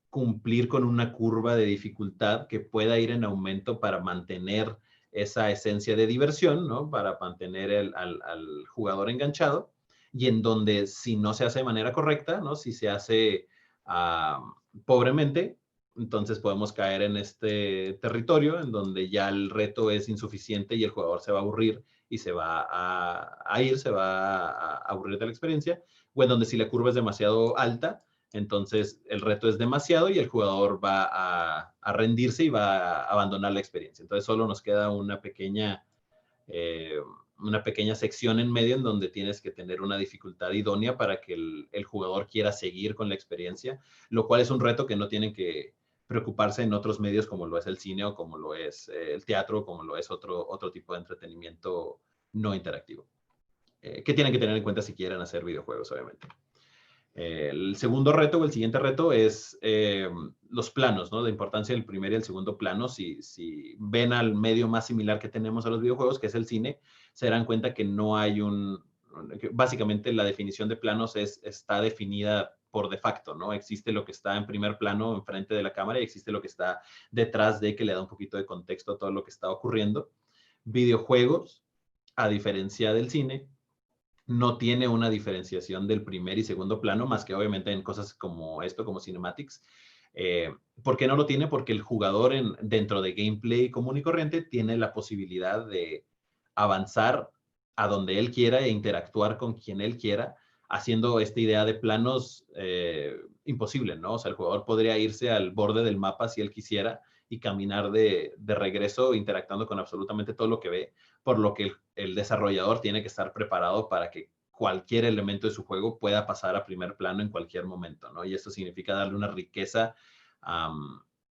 cumplir con una curva de dificultad que pueda ir en aumento para mantener esa esencia de diversión, ¿no? Para mantener al jugador enganchado y en donde si no se hace de manera correcta, ¿no? Si se hace pobremente, entonces podemos caer en este territorio en donde ya el reto es insuficiente y el jugador se va a aburrir y se va a ir, se va a aburrir de la experiencia, o en donde si la curva es demasiado alta, entonces el reto es demasiado y el jugador va a rendirse y va a abandonar la experiencia. Entonces solo nos queda una pequeña sección en medio en donde tienes que tener una dificultad idónea para que el jugador quiera seguir con la experiencia, lo cual es un reto que no tienen que preocuparse en otros medios como lo es el cine o como lo es el teatro, como lo es otro tipo de entretenimiento no interactivo. Que tienen que tener en cuenta si quieren hacer videojuegos, obviamente. El segundo reto o el siguiente reto es los planos, ¿no? La importancia del primer y el segundo plano. Si ven al medio más similar que tenemos a los videojuegos, que es el cine, se darán cuenta que no hay básicamente la definición de planos está definida por de facto, ¿no? Existe lo que está en primer plano enfrente de la cámara y existe lo que está detrás de que le da un poquito de contexto a todo lo que está ocurriendo. Videojuegos, a diferencia del cine, no tiene una diferenciación del primer y segundo plano, más que obviamente en cosas como esto, como cinematics. ¿Por qué no lo tiene? Porque el jugador dentro de gameplay común y corriente tiene la posibilidad de avanzar a donde él quiera e interactuar con quien él quiera, haciendo esta idea de planos imposible, ¿no? O sea, el jugador podría irse al borde del mapa si él quisiera y caminar de regreso interactuando con absolutamente todo lo que ve, por lo que el desarrollador tiene que estar preparado para que cualquier elemento de su juego pueda pasar a primer plano en cualquier momento, ¿no? Y esto significa darle una riqueza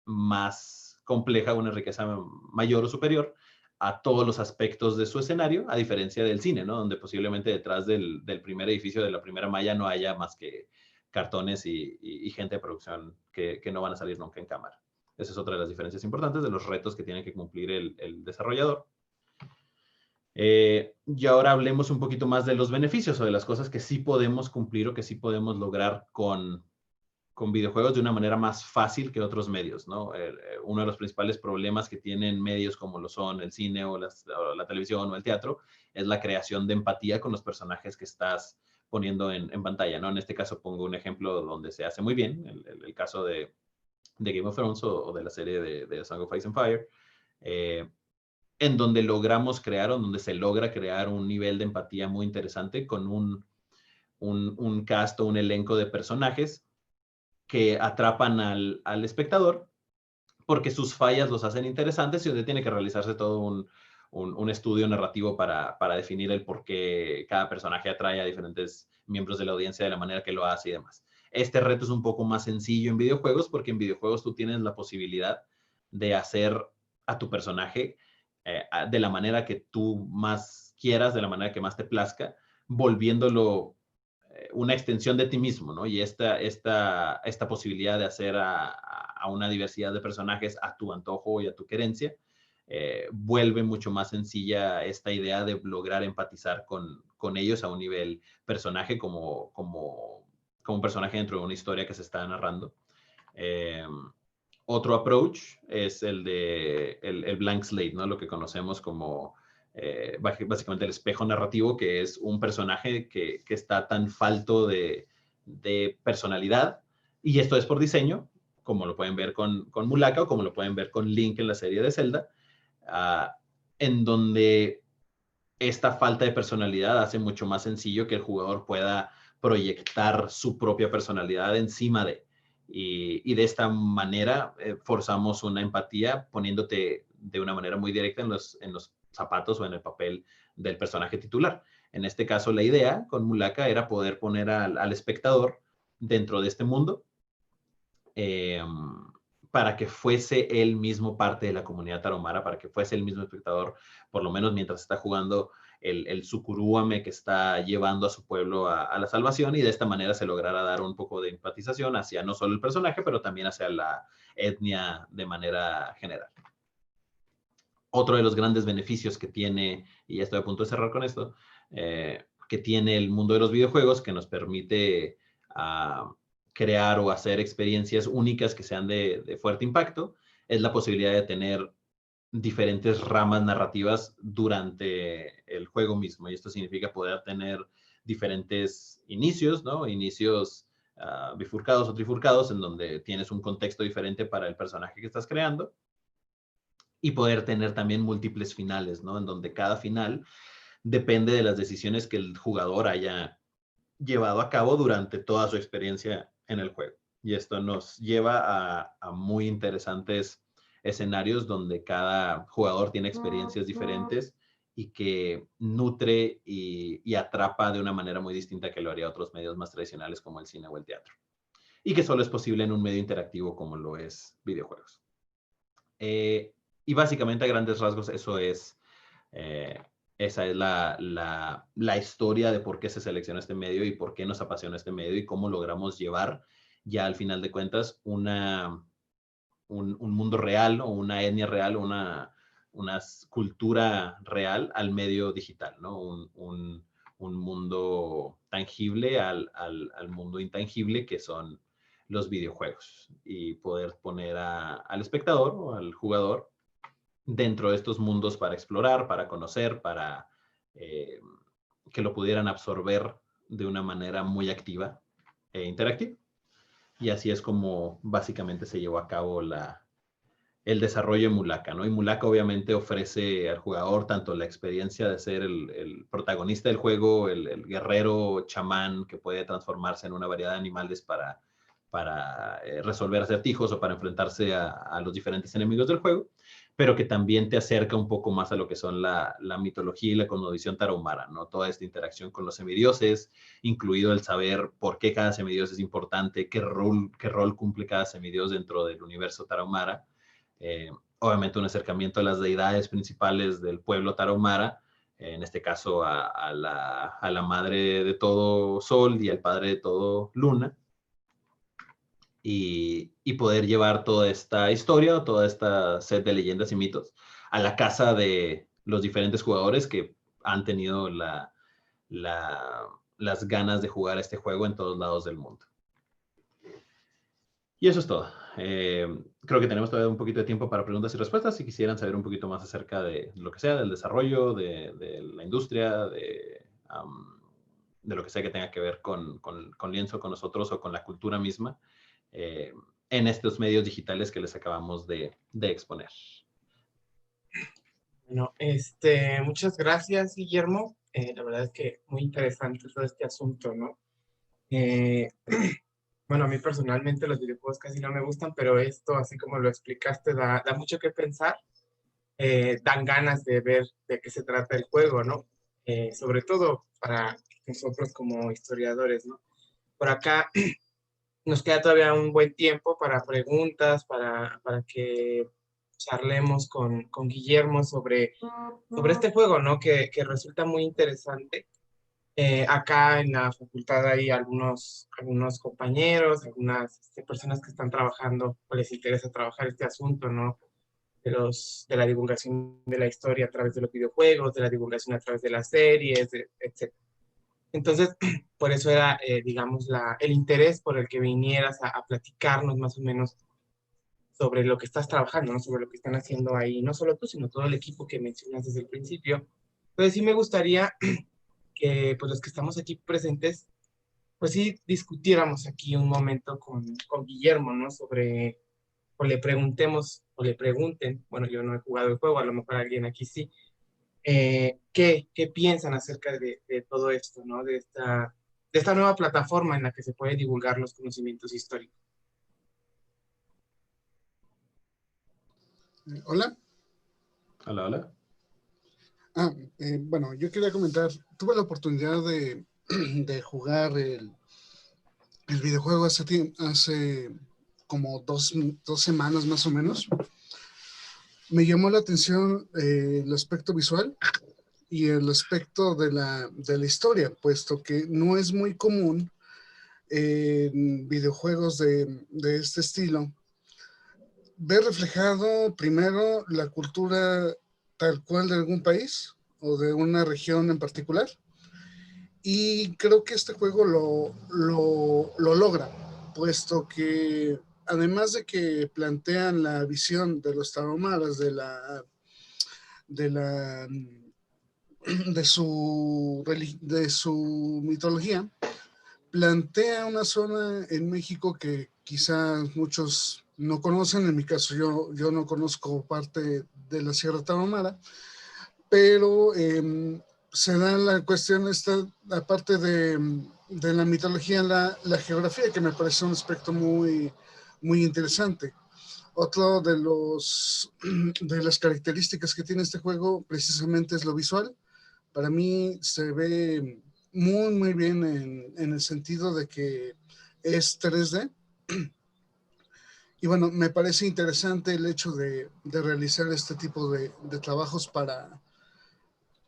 más compleja, una riqueza mayor o superior a todos los aspectos de su escenario, a diferencia del cine, ¿no? Donde posiblemente detrás del primer edificio, de la primera malla, no haya más que cartones y gente de producción que no van a salir nunca en cámara. Esa es otra de las diferencias importantes de los retos que tiene que cumplir el desarrollador. Y ahora hablemos un poquito más de los beneficios o de las cosas que sí podemos cumplir o que sí podemos lograr con videojuegos de una manera más fácil que otros medios, ¿no? Uno de los principales problemas que tienen medios como lo son el cine o la televisión o el teatro es la creación de empatía con los personajes que estás poniendo en pantalla, ¿no? En este caso pongo un ejemplo donde se hace muy bien, el caso de Game of Thrones o de la serie de Song of Ice and Fire, en donde logramos crear o donde se logra crear un nivel de empatía muy interesante con un cast o un elenco de personajes que atrapan al espectador porque sus fallas los hacen interesantes y donde tiene que realizarse todo un estudio narrativo para definir el por qué cada personaje atrae a diferentes miembros de la audiencia de la manera que lo hace y demás. Este reto es un poco más sencillo en videojuegos porque en videojuegos tú tienes la posibilidad de hacer a tu personaje de la manera que tú más quieras, de la manera que más te plazca, volviéndolo una extensión de ti mismo, ¿no? Y esta posibilidad de hacer a una diversidad de personajes a tu antojo y a tu querencia, vuelve mucho más sencilla esta idea de lograr empatizar con ellos a un nivel personaje como un personaje dentro de una historia que se está narrando. Otro approach es el blank slate, ¿no? Lo que conocemos como básicamente el espejo narrativo, que es un personaje que está tan falto de personalidad, y esto es por diseño, como lo pueden ver con Mulaka o como lo pueden ver con Link en la serie de Zelda, en donde esta falta de personalidad hace mucho más sencillo que el jugador pueda proyectar su propia personalidad encima de. Y de esta manera forzamos una empatía poniéndote de una manera muy directa en los zapatos o en el papel del personaje titular. En este caso, la idea con Mulaka era poder poner al espectador dentro de este mundo para que fuese él mismo parte de la comunidad tarahumara, para que fuese el mismo espectador, por lo menos mientras está jugando el Sucuruame que está llevando a su pueblo a la salvación, y de esta manera se logrará dar un poco de empatización hacia no solo el personaje, pero también hacia la etnia de manera general. Otro de los grandes beneficios que tiene, y ya estoy a punto de cerrar con esto, que tiene el mundo de los videojuegos, que nos permite crear o hacer experiencias únicas que sean de fuerte impacto, es la posibilidad de tener diferentes ramas narrativas durante el juego mismo. Y esto significa poder tener diferentes inicios, ¿no? Inicios bifurcados o trifurcados, en donde tienes un contexto diferente para el personaje que estás creando, y poder tener también múltiples finales, ¿no? En donde cada final depende de las decisiones que el jugador haya llevado a cabo durante toda su experiencia en el juego. Y esto nos lleva a muy interesantes escenarios donde cada jugador tiene experiencias diferentes y que nutre y atrapa de una manera muy distinta que lo haría otros medios más tradicionales como el cine o el teatro. Y que solo es posible en un medio interactivo como lo es videojuegos. Y básicamente a grandes rasgos eso es, esa es la historia de por qué se selecciona este medio y por qué nos apasiona este medio y cómo logramos llevar ya al final de cuentas un mundo real o una etnia real o una cultura real al medio digital, ¿no? Un mundo tangible al mundo intangible que son los videojuegos y poder poner al espectador o al jugador dentro de estos mundos para explorar, para conocer, para que lo pudieran absorber de una manera muy activa e interactiva. Y así es como básicamente se llevó a cabo el desarrollo de Mulaka, ¿no? Y Mulaka obviamente ofrece al jugador tanto la experiencia de ser el protagonista del juego, el guerrero chamán que puede transformarse en una variedad de animales para resolver acertijos o para enfrentarse a los diferentes enemigos del juego, pero que también te acerca un poco más a lo que son la mitología y la cosmovisión tarahumara, ¿no? Toda esta interacción con los semidioses, incluido el saber por qué cada semidios es importante, qué rol cumple cada semidios dentro del universo tarahumara. Obviamente un acercamiento a las deidades principales del pueblo tarahumara, en este caso a la madre de todo sol y al padre de todo luna, y poder llevar toda esta historia o toda esta set de leyendas y mitos a la casa de los diferentes jugadores que han tenido las ganas de jugar este juego en todos lados del mundo. Y eso es todo. Creo que tenemos todavía un poquito de tiempo para preguntas y respuestas. Si quisieran saber un poquito más acerca de lo que sea, del desarrollo, de la industria, de lo que sea que tenga que ver con Lienzo, con nosotros o con la cultura misma, en estos medios digitales que les acabamos de exponer. Bueno, muchas gracias, Guillermo. La verdad es que muy interesante todo este asunto, ¿no? Bueno, a mí personalmente los videojuegos casi no me gustan, pero esto, así como lo explicaste, da mucho que pensar. Dan ganas de ver de qué se trata el juego, ¿no? Sobre todo para nosotros como historiadores, ¿no? Por acá nos queda todavía un buen tiempo para preguntas, para que charlemos con Guillermo sobre este juego, ¿no? Que resulta muy interesante. Acá en la facultad hay algunos compañeros, algunas personas que están trabajando o les interesa trabajar este asunto, ¿no? De la divulgación de la historia a través de los videojuegos, de la divulgación a través de las series, etc. Entonces, por eso era, digamos, el interés por el que vinieras a platicarnos más o menos sobre lo que estás trabajando, ¿no? Sobre lo que están haciendo ahí, no solo tú, sino todo el equipo que mencionas desde el principio. Entonces, sí me gustaría que pues, los que estamos aquí presentes, pues sí discutiéramos aquí un momento con Guillermo, ¿no? Sobre, o le preguntemos, o le pregunten, bueno, yo no he jugado el juego, a lo mejor alguien aquí sí, qué piensan acerca de todo esto, ¿no? De esta nueva plataforma en la que se puede divulgar los conocimientos históricos. Hola. Hola, hola. Bueno, yo quería comentar, tuve la oportunidad de jugar el videojuego hace como dos semanas más o menos. Me llamó la atención el aspecto visual y el aspecto de la historia, puesto que no es muy común en videojuegos de este estilo ver reflejado primero la cultura tal cual de algún país o de una región en particular, y creo que este juego lo logra, puesto que además de que plantean la visión de los tarahumaras de la de su mitología, plantea una zona en México que quizás muchos no conocen. En mi caso, yo no conozco parte de la Sierra Tarahumara, pero se da la cuestión esta, aparte de la mitología, la geografía, que me parece un aspecto muy interesante. Otro de las características que tiene este juego precisamente es lo visual. Para mí se ve muy bien en el sentido de que es 3D. Y bueno, me parece interesante el hecho de realizar este tipo de trabajos para,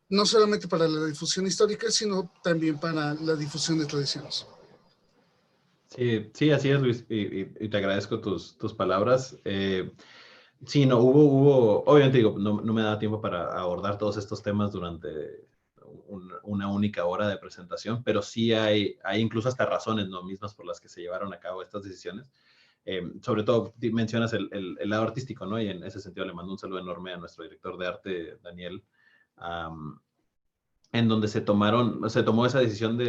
no solamente para la difusión histórica, sino también para la difusión de tradiciones. Sí, sí, así es, Luis, y te agradezco tus palabras. Sí, no, obviamente digo, no me da tiempo para abordar todos estos temas durante una única hora de presentación, pero sí hay incluso hasta razones, ¿no?, mismas por las que se llevaron a cabo estas decisiones. Sobre todo mencionas el lado artístico, ¿no? Y en ese sentido le mando un saludo enorme a nuestro director de arte, Daniel, en donde se tomó esa decisión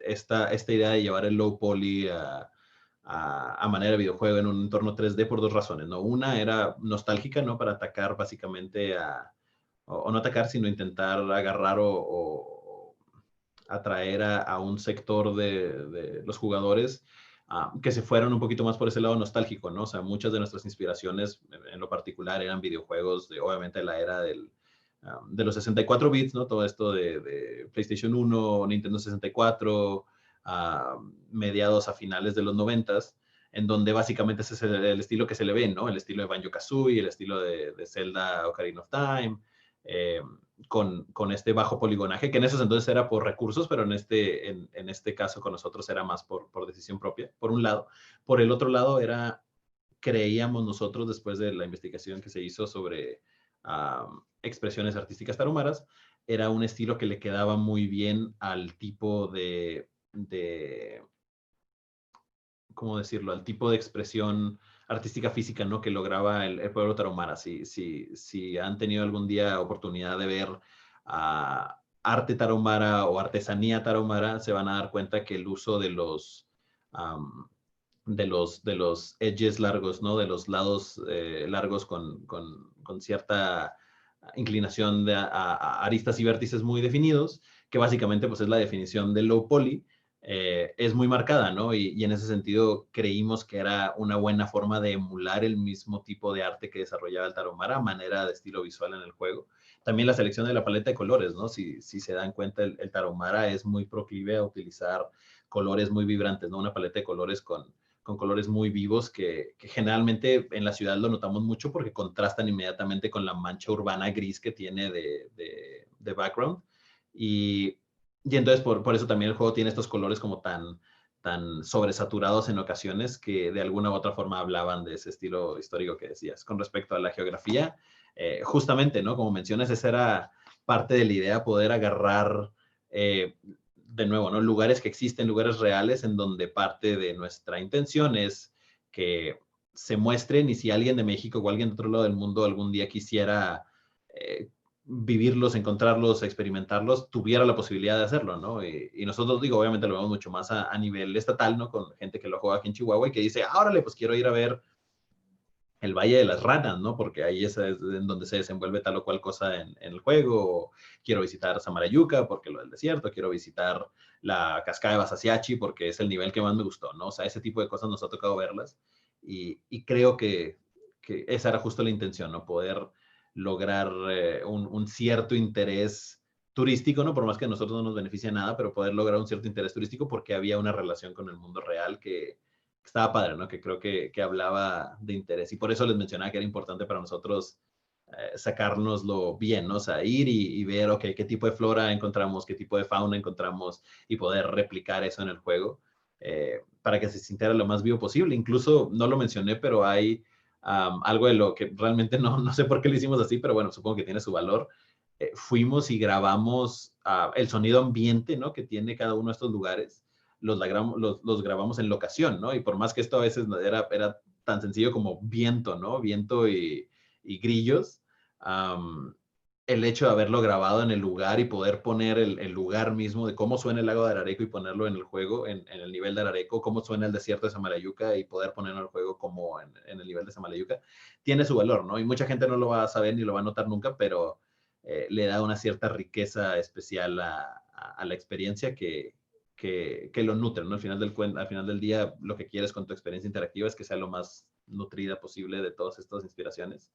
esta idea de llevar el low poly a manera de videojuego en un entorno 3D por dos razones, ¿no? Una era nostálgica, ¿no? Para atacar básicamente o no atacar, sino intentar agarrar o atraer a un sector de los jugadores que se fueran un poquito más por ese lado nostálgico, ¿no? O sea, muchas de nuestras inspiraciones en lo particular eran videojuegos obviamente, de la era de los 64 bits, ¿no? Todo esto de PlayStation 1, Nintendo 64, mediados a finales de los 90s, en donde básicamente ese es el estilo que se le ve, ¿no? El estilo de Banjo-Kazooie, el estilo de Zelda Ocarina of Time, con este bajo poligonaje, que en esos entonces era por recursos, pero en este caso con nosotros era más por decisión propia, por un lado. Por el otro lado creíamos nosotros, después de la investigación que se hizo sobre expresiones artísticas tarumaras, era un estilo que le quedaba muy bien al tipo ¿cómo decirlo?, al tipo de expresión artística física, ¿no?, que lograba el pueblo tarahumara. Si han tenido algún día oportunidad de ver arte tarahumara o artesanía tarahumara, se van a dar cuenta que el uso de los edges largos, ¿no?, de los lados largos con cierta inclinación a aristas y vértices muy definidos, que básicamente pues es la definición del low poly, es muy marcada, ¿no? Y en ese sentido creímos que era una buena forma de emular el mismo tipo de arte que desarrollaba el tarahumara, manera de estilo visual en el juego. También la selección de la paleta de colores, ¿no? Si se dan cuenta, el tarahumara es muy proclive a utilizar colores muy vibrantes, ¿no? Una paleta de colores con colores muy vivos que generalmente en la ciudad lo notamos mucho porque contrastan inmediatamente con la mancha urbana gris que tiene de background. Y entonces por eso también el juego tiene estos colores como tan sobresaturados en ocasiones que de alguna u otra forma hablaban de ese estilo histórico que decías. Con respecto a la geografía, justamente, ¿no? Como mencionas, esa era parte de la idea, poder agarrar de nuevo, ¿no?, lugares que existen, lugares reales en donde parte de nuestra intención es que se muestren, y si alguien de México o alguien de otro lado del mundo algún día quisiera vivirlos, encontrarlos, experimentarlos, tuviera la posibilidad de hacerlo, ¿no? Y nosotros, digo, obviamente lo vemos mucho más a nivel estatal, ¿no? Con gente que lo juega aquí en Chihuahua y que dice, órale, pues quiero ir a ver el Valle de las Ranas, ¿no? Porque ahí es en donde se desenvuelve tal o cual cosa en el juego. Quiero visitar Samarayuca porque lo del desierto. Quiero visitar la cascada de Basasiachi porque es el nivel que más me gustó, ¿no? O sea, ese tipo de cosas nos ha tocado verlas. Y creo que esa era justo la intención, ¿no? Poder lograr un cierto interés turístico, ¿no? Por más que a nosotros no nos beneficie nada, pero poder lograr un cierto interés turístico porque había una relación con el mundo real que estaba padre, ¿no? Que creo que hablaba de interés. Y por eso les mencionaba que era importante para nosotros sacárnoslo bien, ¿no? O sea, ir y ver, ok, qué tipo de flora encontramos, qué tipo de fauna encontramos y poder replicar eso en el juego para que se sintiera lo más vivo posible. Incluso, no lo mencioné, pero hay algo de lo que realmente no sé por qué lo hicimos así, pero bueno, supongo que tiene su valor. Fuimos y grabamos el sonido ambiente, ¿no?, que tiene cada uno de estos lugares. Los grabamos en locación, ¿no? Y por más que esto a veces era tan sencillo como viento, ¿no? Viento y grillos. el hecho de haberlo grabado en el lugar y poder poner el lugar mismo de cómo suena el lago de Arareco y ponerlo en el juego, en el nivel de Arareco, cómo suena el desierto de Samalayuca y poder ponerlo en el juego como en el nivel de Samalayuca, tiene su valor, ¿no? Y mucha gente no lo va a saber ni lo va a notar nunca, pero le da una cierta riqueza especial a la experiencia que lo nutre, ¿no? Al final del día, lo que quieres con tu experiencia interactiva es que sea lo más nutrida posible de todas estas inspiraciones.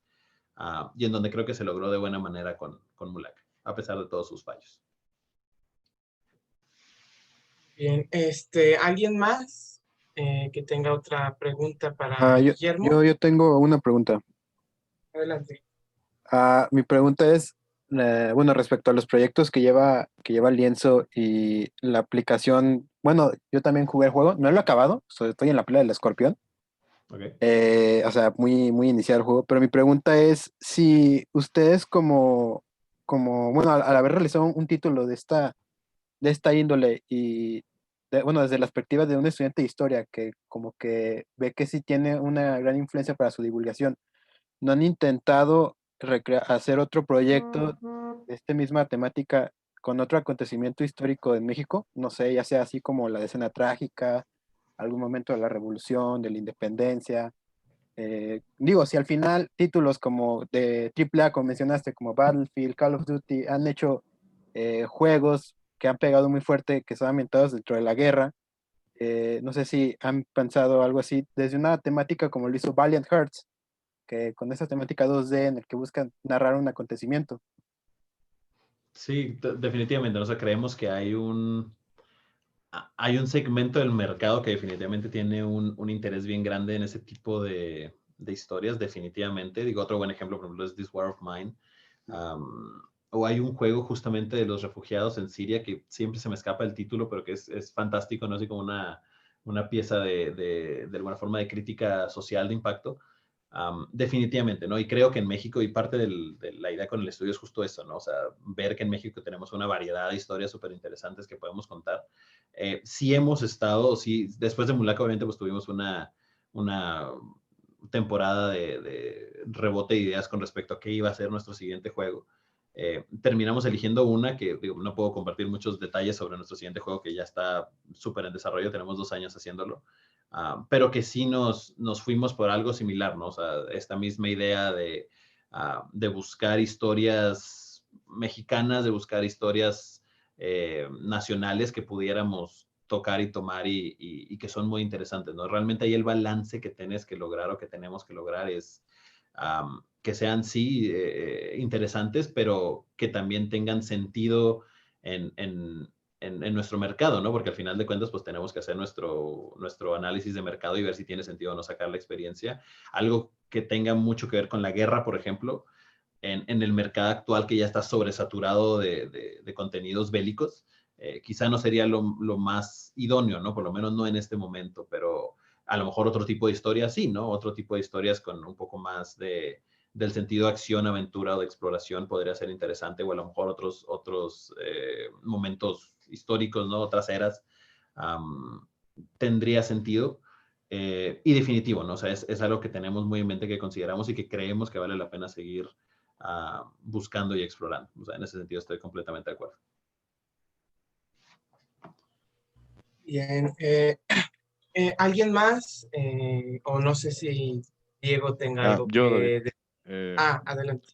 Y en donde creo que se logró de buena manera con Mulak, a pesar de todos sus fallos. Bien, ¿alguien más que tenga otra pregunta para Yo, Guillermo? yo tengo una pregunta. Adelante. Mi pregunta es, bueno, respecto a los proyectos que lleva el Lienzo y la aplicación. Bueno, yo también jugué el juego, no lo he acabado, estoy en la pelea del escorpión. Okay. O sea, muy, muy inicial el juego, pero mi pregunta es si ustedes bueno, al haber realizado un título de esta índole y, bueno, desde la perspectiva de un estudiante de historia que como que ve que sí tiene una gran influencia para su divulgación, ¿no han intentado hacer otro proyecto de esta misma temática con otro acontecimiento histórico en México? No sé, ya sea así como la decena trágica, algún momento de la revolución, de la independencia. Digo, si al final títulos como de AAA, como mencionaste, como Battlefield, Call of Duty, han hecho juegos que han pegado muy fuerte, que son ambientados dentro de la guerra, no sé si han pensado algo así, desde una temática como lo hizo Valiant Hearts, que con esa temática 2D en el que buscan narrar un acontecimiento. Sí, definitivamente. O sea, creemos que hay un segmento del mercado que definitivamente tiene un interés bien grande en ese tipo de historias, definitivamente. Digo, otro buen ejemplo, por ejemplo, es This War of Mine. O hay un juego justamente de los refugiados en Siria que siempre se me escapa el título, pero que es fantástico, ¿no? Así como una pieza de alguna forma de crítica social de impacto. Definitivamente, ¿no? Y creo que en México, y parte de la idea con el estudio es justo eso, ¿no? O sea, ver que en México tenemos una variedad de historias súper interesantes que podemos contar. Sí hemos estado, sí, después de Mulaka obviamente pues tuvimos una temporada de rebote de ideas con respecto a qué iba a ser nuestro siguiente juego. Terminamos eligiendo una que digo, no puedo compartir muchos detalles sobre nuestro siguiente juego que ya está súper en desarrollo, tenemos 2 años haciéndolo, pero que sí nos fuimos por algo similar, ¿no? O sea, esta misma idea de buscar historias mexicanas, de buscar historias nacionales que pudiéramos tocar y tomar y que son muy interesantes, ¿no? Realmente ahí el balance que tienes que lograr o que tenemos que lograr es que sean, sí, interesantes, pero que también tengan sentido en nuestro mercado, ¿no? Porque al final de cuentas, pues tenemos que hacer nuestro análisis de mercado y ver si tiene sentido o no sacar la experiencia. Algo que tenga mucho que ver con la guerra, por ejemplo, en el mercado actual que ya está sobresaturado de contenidos bélicos, quizá no sería lo más idóneo, ¿no? Por lo menos no en este momento, pero a lo mejor otro tipo de historias sí, ¿no? Otro tipo de historias con un poco más del sentido acción, aventura o de exploración podría ser interesante, o a lo mejor otros momentos históricos, ¿no? Otras eras, tendría sentido. Y definitivo, ¿no? O sea, es algo que tenemos muy en mente, que consideramos y que creemos que vale la pena seguir buscando y explorando. O sea, en ese sentido estoy completamente de acuerdo. Bien, ¿alguien más? O no sé si Diego tenga algo Yo, David. que... adelante.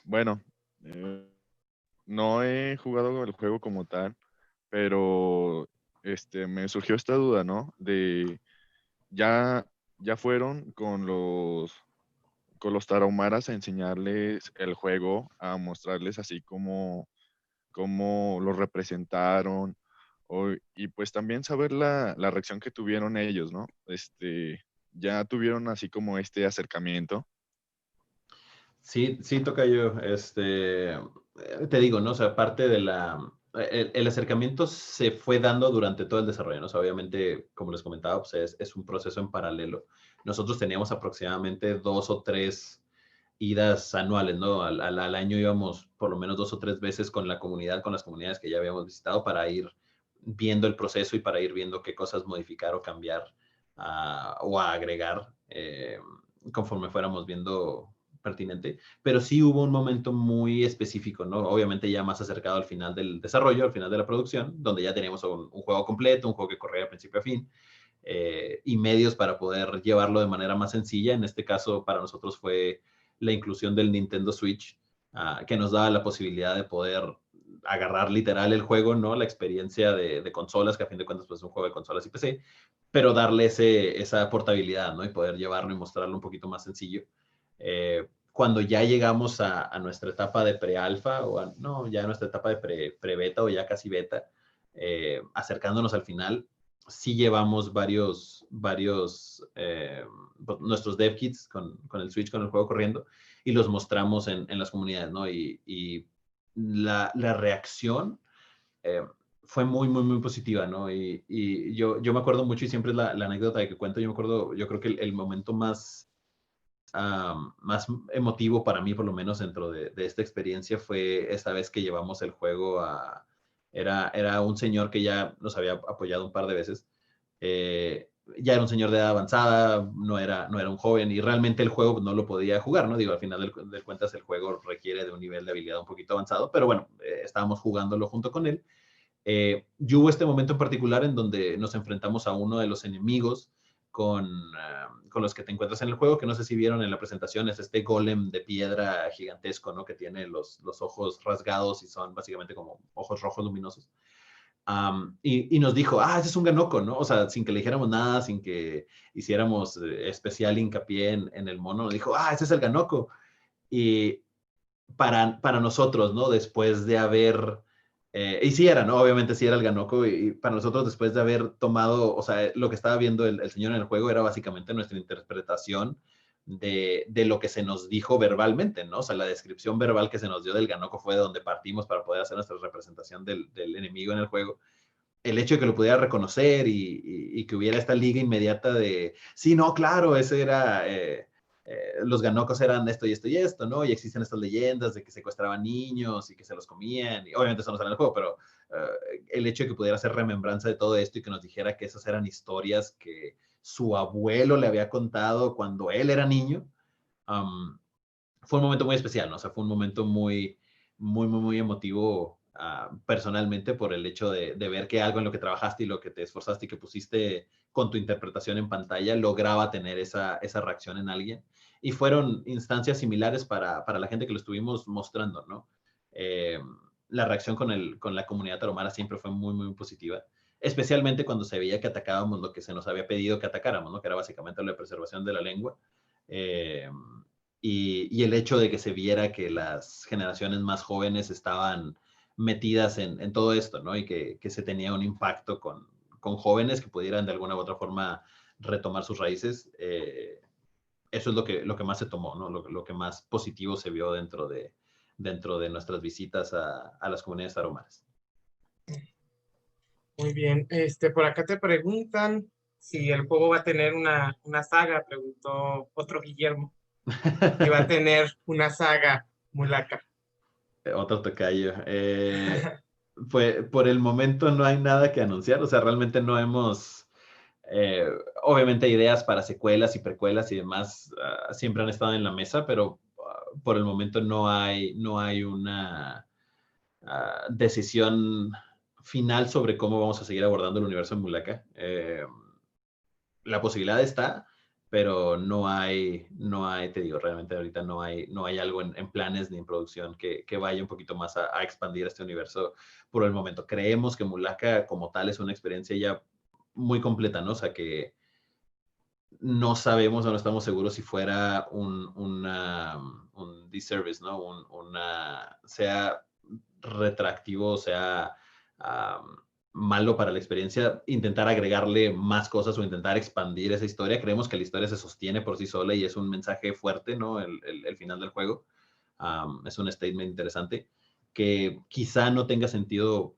Bueno, no he jugado el juego como tal, pero me surgió esta duda, ¿no? Ya, ya fueron con los tarahumaras a enseñarles el juego, a mostrarles así como lo representaron, y pues también saber la reacción que tuvieron ellos, ¿no? Ya tuvieron así como este acercamiento. Sí, sí, toca yo. Te digo, ¿no? O sea, parte de el acercamiento se fue dando durante todo el desarrollo, ¿no? O sea, obviamente, como les comentaba, pues es un proceso en paralelo. Nosotros teníamos aproximadamente 2 o 3 idas anuales, ¿no? Al año íbamos por lo menos 2 o 3 veces con la comunidad, con las comunidades que ya habíamos visitado para ir viendo el proceso y para ir viendo qué cosas modificar o cambiar o agregar conforme fuéramos viendo pertinente, pero sí hubo un momento muy específico, ¿no? Obviamente ya más acercado al final del desarrollo, al final de la producción, donde ya teníamos un juego completo, un juego que corría de principio a fin, y medios para poder llevarlo de manera más sencilla. En este caso, para nosotros fue la inclusión del Nintendo Switch, que nos daba la posibilidad de poder agarrar literal el juego, ¿no? La experiencia de consolas, que a fin de cuentas pues, es un juego de consolas y PC, pero darle esa portabilidad, ¿no? Y poder llevarlo y mostrarlo un poquito más sencillo. Cuando ya llegamos a nuestra etapa de pre-alfa, no, ya nuestra etapa de pre-beta o ya casi beta, acercándonos al final, sí llevamos varios nuestros dev kits con el Switch, con el juego corriendo, y los mostramos en las comunidades, ¿no? Y la reacción fue muy, muy, muy positiva, ¿no? Y yo me acuerdo mucho, y siempre es la anécdota de que cuento, yo creo que el momento más emotivo para mí, por lo menos dentro de esta experiencia, fue esta vez que llevamos el juego era un señor que ya nos había apoyado un par de veces. Ya era un señor de edad avanzada, no era un joven, y realmente el juego no lo podía jugar, ¿no? Digo, al final de cuentas el juego requiere de un nivel de habilidad un poquito avanzado, pero bueno, estábamos jugándolo junto con él. Y hubo este momento en particular en donde nos enfrentamos a uno de los enemigos con los que te encuentras en el juego, que no sé si vieron en la presentación, es este golem de piedra gigantesco, ¿no? Que tiene los ojos rasgados y son básicamente como ojos rojos luminosos. Y nos dijo, ese es un Ganoko, ¿no? O sea, sin que le dijéramos nada, sin que hiciéramos especial hincapié en el mono, nos dijo, ese es el Ganoko. Y para nosotros, ¿no? Después de haber, y sí era, ¿no? Obviamente sí era el Ganoko, y para nosotros después de haber tomado, o sea, lo que estaba viendo el señor en el juego era básicamente nuestra interpretación de lo que se nos dijo verbalmente, ¿no? O sea, la descripción verbal que se nos dio del Ganoko fue de donde partimos para poder hacer nuestra representación del enemigo en el juego. El hecho de que lo pudiera reconocer y que hubiera esta liga inmediata de, sí, no, claro, ese era, los ganocos eran esto y esto y esto, ¿no? Y existen estas leyendas de que secuestraban niños y que se los comían, y obviamente eso no sale en el juego, pero el hecho de que pudiera hacer remembranza de todo esto y que nos dijera que esas eran historias que su abuelo le había contado cuando él era niño, fue un momento muy especial, ¿no? O sea, fue un momento muy, muy, muy, muy emotivo personalmente por el hecho de ver que algo en lo que trabajaste y lo que te esforzaste y que pusiste con tu interpretación en pantalla lograba tener esa reacción en alguien. Y fueron instancias similares para la gente que lo estuvimos mostrando, ¿no? La reacción con la comunidad tarahumara siempre fue muy, muy positiva, especialmente cuando se veía que atacábamos lo que se nos había pedido que atacáramos, ¿no? Que era básicamente la preservación de la lengua. Y el hecho de que se viera que las generaciones más jóvenes estaban metidas en todo esto, ¿no? Y que se tenía un impacto con jóvenes que pudieran de alguna u otra forma retomar sus raíces. Eso es lo que más se tomó, ¿no? Lo que más positivo se vio dentro de nuestras visitas a las comunidades tarahumaras. Muy bien. Por acá te preguntan si el juego va a tener una saga, preguntó otro Guillermo. Y va a tener una saga, Mulaka. Otro tocayo. Pues por el momento no hay nada que anunciar, o sea, realmente no hemos, obviamente ideas para secuelas y precuelas y demás siempre han estado en la mesa, pero por el momento no hay una decisión final sobre cómo vamos a seguir abordando el universo en Mulaka. La posibilidad está, pero no hay, te digo, realmente ahorita no hay algo en planes ni en producción que vaya un poquito más a expandir este universo por el momento. Creemos que Mulaka como tal es una experiencia ya muy completa, ¿no? O sea, que no sabemos o no estamos seguros si fuera un disservice, ¿no? Sea retractivo, sea malo para la experiencia, intentar agregarle más cosas o intentar expandir esa historia. Creemos que la historia se sostiene por sí sola y es un mensaje fuerte, ¿no? El final del juego. Es un statement interesante que quizá no tenga sentido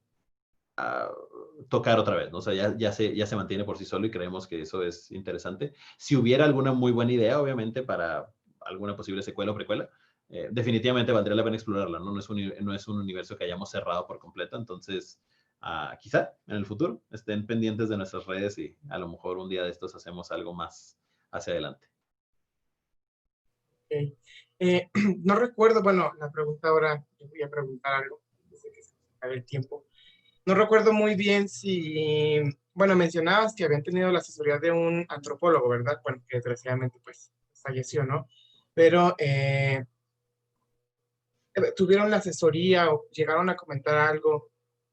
tocar otra vez, ¿no? O sea, ya se mantiene por sí solo y creemos que eso es interesante. Si hubiera alguna muy buena idea, obviamente, para alguna posible secuela o precuela, definitivamente valdría la pena explorarla, ¿no? No es un universo que hayamos cerrado por completo, entonces quizá en el futuro estén pendientes de nuestras redes y a lo mejor un día de estos hacemos algo más hacia adelante. Ok. No recuerdo, bueno, la pregunta ahora, yo voy a preguntar algo, desde que se acabe el tiempo. No recuerdo muy bien si, bueno, mencionabas que habían tenido la asesoría de un antropólogo, ¿verdad? Bueno, que desgraciadamente pues falleció, ¿no? Pero tuvieron la asesoría o llegaron a comentar algo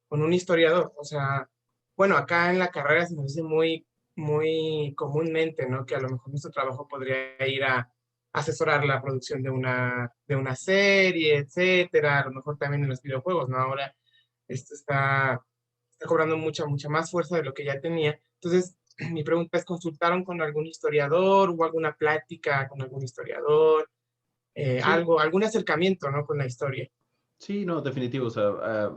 con un historiador. O sea, bueno, acá en la carrera se nos dice muy comúnmente, ¿no? Que a lo mejor nuestro trabajo podría ir a asesorar la producción de una serie, etcétera, a lo mejor también en los videojuegos, ¿no? Ahora esto está cobrando mucha más fuerza de lo que ya tenía. Entonces, mi pregunta es, ¿consultaron con algún historiador? ¿Hubo alguna plática con algún historiador? Sí, Algún acercamiento, ¿no? Con la historia. sí, no, definitivo. O sea,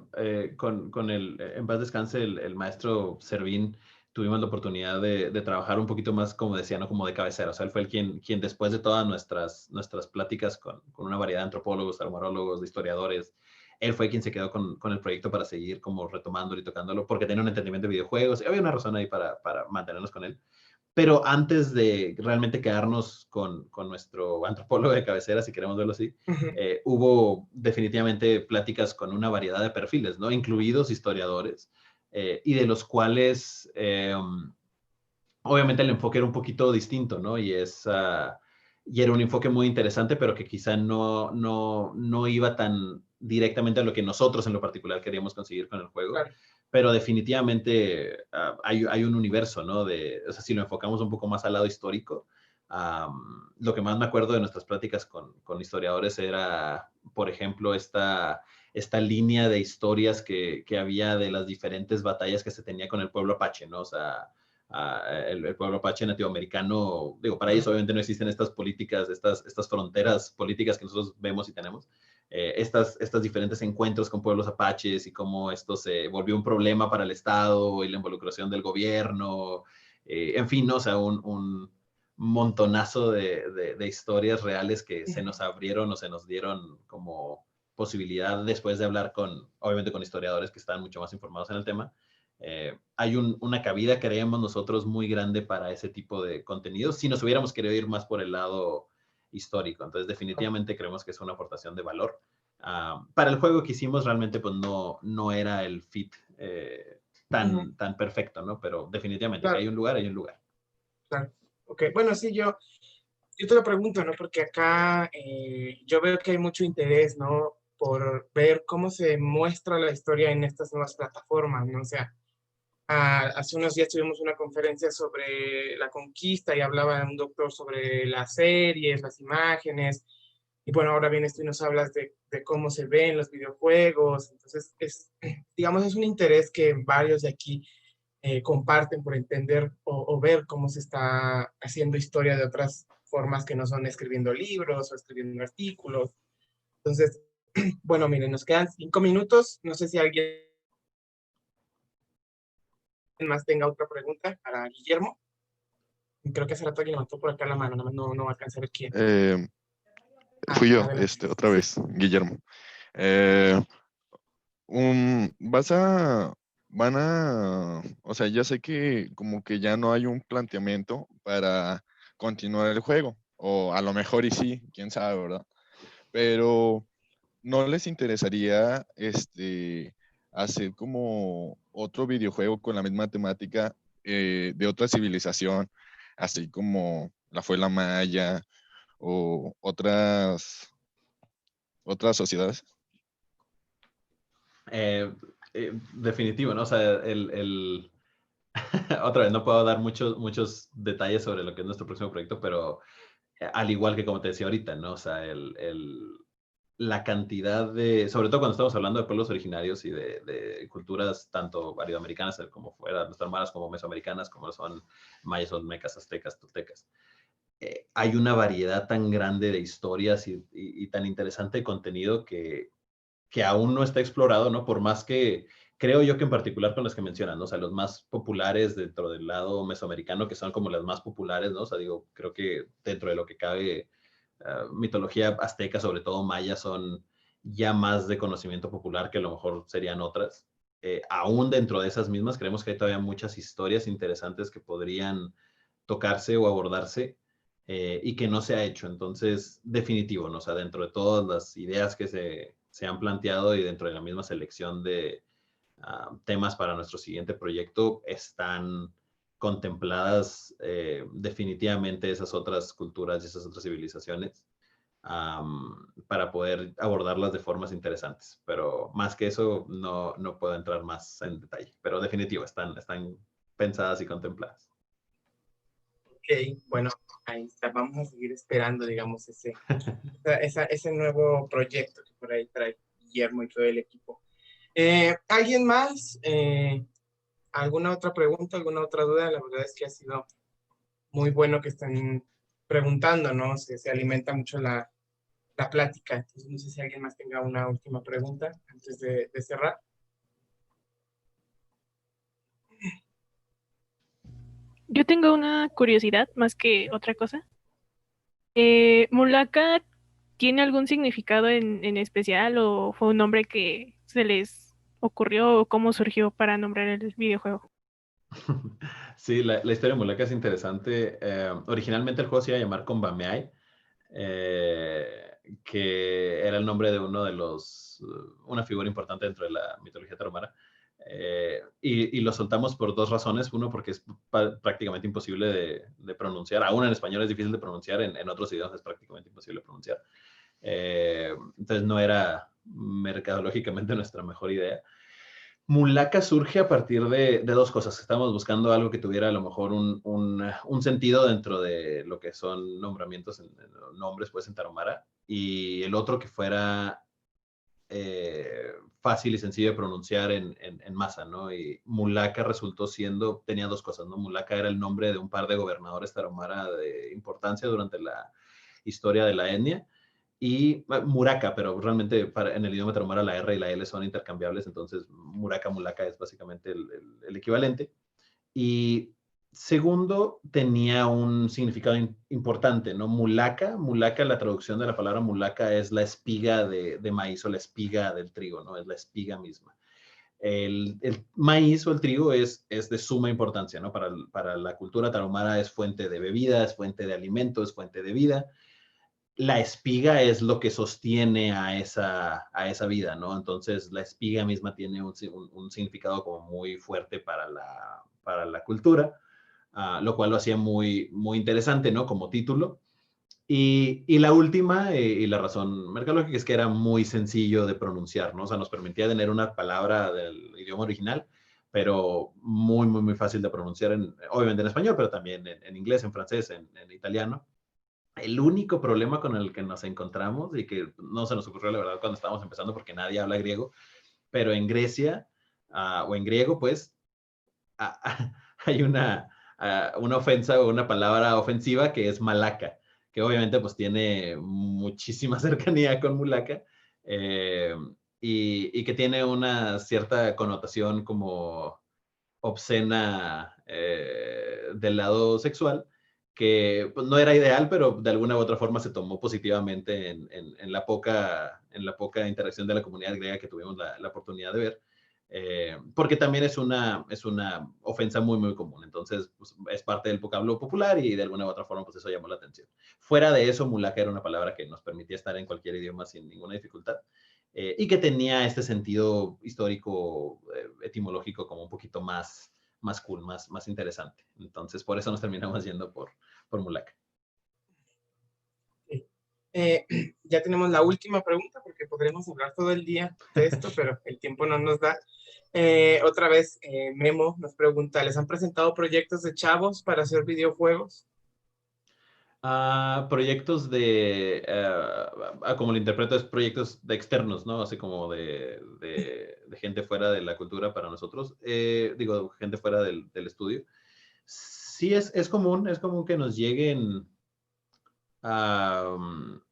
con el, en paz descanse, el maestro Servín, tuvimos la oportunidad de trabajar un poquito más, como decía, ¿no? Como de cabecera. O sea, él fue quien después de todas nuestras pláticas con una variedad de antropólogos, armarólogos, de historiadores, él fue quien se quedó con el proyecto para seguir como retomándolo y tocándolo, porque tenía un entendimiento de videojuegos. Y había una razón ahí para mantenernos con él. Pero antes de realmente quedarnos con nuestro antropólogo de cabecera, si queremos verlo así, Ujú. hubo definitivamente pláticas con una variedad de perfiles, ¿no? Incluidos historiadores, y de los cuales, obviamente el enfoque era un poquito distinto, ¿no? Y era un enfoque muy interesante, pero que quizá no iba tan directamente a lo que nosotros en lo particular queríamos conseguir con el juego. Claro. Pero definitivamente hay un universo, ¿no? O sea, si lo enfocamos un poco más al lado histórico, lo que más me acuerdo de nuestras pláticas con historiadores era, por ejemplo, esta línea de historias que había de las diferentes batallas que se tenía con el pueblo apache, ¿no? O sea, el pueblo apache nativoamericano, digo, para ellos obviamente no existen estas políticas, estas fronteras políticas que nosotros vemos y tenemos. Estas diferentes encuentros con pueblos apaches y cómo esto se volvió un problema para el Estado y la involucración del gobierno, en fin, ¿no? O sea, un montonazo de historias reales que se nos abrieron o se nos dieron como posibilidad después de hablar obviamente con historiadores que están mucho más informados en el tema. Hay una cabida, creemos nosotros, muy grande para ese tipo de contenidos, si nos hubiéramos querido ir más por el lado histórico. Entonces, definitivamente creemos que es una aportación de valor. Para el juego que hicimos, realmente, pues no era el fit Ujú. tan perfecto, ¿no? Pero definitivamente que Claro, hay un lugar, hay un lugar. claro. Ok, bueno, sí, yo te lo pregunto, ¿no? Porque acá yo veo que hay mucho interés, ¿no? Por ver cómo se muestra la historia en estas nuevas plataformas, ¿no? O sea, hace unos días tuvimos una conferencia sobre la conquista y hablaba un doctor sobre las series, las imágenes, y bueno, ahora vienes tú y nos hablas de cómo se ven los videojuegos, entonces digamos, es un interés que varios de aquí comparten por entender o ver cómo se está haciendo historia de otras formas que no son escribiendo libros o escribiendo artículos. Entonces, bueno, miren, nos quedan 5 minutos, no sé si alguien más tenga otra pregunta para Guillermo. Creo que hace rato alguien levantó por acá la mano, nada más no va a alcanzar quién. Eh, Fui yo, Adelante. otra vez, Guillermo. Eh, vas a, van a, o sea, ya sé que como que ya no hay un planteamiento para continuar el juego, o a lo mejor y sí, quién sabe, ¿verdad? Pero ¿no les interesaría hacer como otro videojuego con la misma temática de otra civilización, así como la fue la Maya o otras sociedades? Definitivo, ¿no? O sea, otra vez, no puedo dar muchos detalles sobre lo que es nuestro próximo proyecto, pero al igual que como te decía ahorita, ¿no? O sea, la cantidad sobre todo cuando estamos hablando de pueblos originarios y de culturas tanto aridoamericanas como fuera, nuestras hermanas como mesoamericanas, como son mayas, olmecas, aztecas, toltecas. Hay una variedad tan grande de historias y tan interesante de contenido que aún no está explorado, ¿no? Por más que creo yo que en particular con las que mencionan, ¿no? O sea, los más populares dentro del lado mesoamericano, que son como las más populares, ¿no? O sea, digo, creo que dentro de lo que cabe, mitología azteca, sobre todo maya, son ya más de conocimiento popular que a lo mejor serían otras. Aún dentro de esas mismas, creemos que hay todavía muchas historias interesantes que podrían tocarse o abordarse y que no se ha hecho. Entonces, definitivo, ¿no? O sea, dentro de todas las ideas que se han planteado y dentro de la misma selección de temas para nuestro siguiente proyecto, están contempladas definitivamente esas otras culturas y esas otras civilizaciones para poder abordarlas de formas interesantes. Pero más que eso, no puedo entrar más en detalle. Pero definitivo, están pensadas y contempladas. Ok, bueno, ahí está. Vamos a seguir esperando, digamos, ese nuevo proyecto que por ahí trae Guillermo y todo el equipo. ¿Alguien más? ¿Alguna otra pregunta, alguna otra duda? La verdad es que ha sido muy bueno que estén preguntando, ¿no? Se alimenta mucho la plática. Entonces, no sé si alguien más tenga una última pregunta antes de cerrar. Yo tengo una curiosidad más que otra cosa. ¿Mulaka tiene algún significado en especial o fue un nombre que se les ocurrió o cómo surgió para nombrar el videojuego? Sí, la historia de Mulaka es interesante. Originalmente el juego se iba a llamar Kombameai, que era el nombre de una figura importante dentro de la mitología tarahumara. Y lo soltamos por dos razones. Uno, porque es prácticamente imposible de pronunciar. Aún en español es difícil de pronunciar, en otros idiomas es prácticamente imposible de pronunciar. Entonces no era mercadológicamente nuestra mejor idea. Mulaka surge a partir de dos cosas. Estamos buscando algo que tuviera a lo mejor un sentido dentro de lo que son nombramientos, nombres pues en tarahumara, y el otro que fuera fácil y sencillo de pronunciar en masa, ¿no? Y Mulaka tenía dos cosas, ¿no? Mulaka era el nombre de un par de gobernadores tarahumara de importancia durante la historia de la etnia, y Muraka, pero realmente en el idioma tarahumara la R y la L son intercambiables, entonces Muraka, Mulaka es básicamente el equivalente. Y segundo, tenía un significado importante, ¿no? Mulaka, la traducción de la palabra mulaka es la espiga de maíz o la espiga del trigo, ¿no? Es la espiga misma. El maíz o el trigo es de suma importancia, ¿no? Para la cultura tarahumara es fuente de bebida, es fuente de alimento, es fuente de vida. La espiga es lo que sostiene a esa vida, ¿no? Entonces, la espiga misma tiene un significado como muy fuerte para la cultura, lo cual lo hacía muy, muy interesante, ¿no? Como título. Y la última, y la razón mercadológica, es que era muy sencillo de pronunciar, ¿no? O sea, nos permitía tener una palabra del idioma original, pero muy, muy, muy fácil de pronunciar, obviamente en español, pero también en inglés, en francés, en italiano. El único problema con el que nos encontramos, y que no se nos ocurrió la verdad cuando estábamos empezando porque nadie habla griego, pero en Grecia, o en griego, pues, hay una ofensa o una palabra ofensiva que es malaca, que obviamente pues tiene muchísima cercanía con mulaka, y que tiene una cierta connotación como obscena del lado sexual, que pues, no era ideal, pero de alguna u otra forma se tomó positivamente en la poca interacción de la comunidad griega que tuvimos la oportunidad de ver, porque también es una ofensa muy, muy común. Entonces, pues, es parte del vocablo popular y de alguna u otra forma, pues eso llamó la atención. Fuera de eso, mulaka era una palabra que nos permitía estar en cualquier idioma sin ninguna dificultad. Y que tenía este sentido histórico, etimológico, como un poquito más cool, más interesante. Entonces, por eso nos terminamos yendo por Mulaka. Ya tenemos la última pregunta, porque podremos hablar todo el día de esto, pero el tiempo no nos da. Otra vez, Memo nos pregunta, ¿les han presentado proyectos de chavos para hacer videojuegos? Proyectos como lo interpreto, es proyectos de externos, ¿no? Así como de gente fuera de la cultura para nosotros. Digo, gente fuera del estudio. Sí, es común que nos lleguen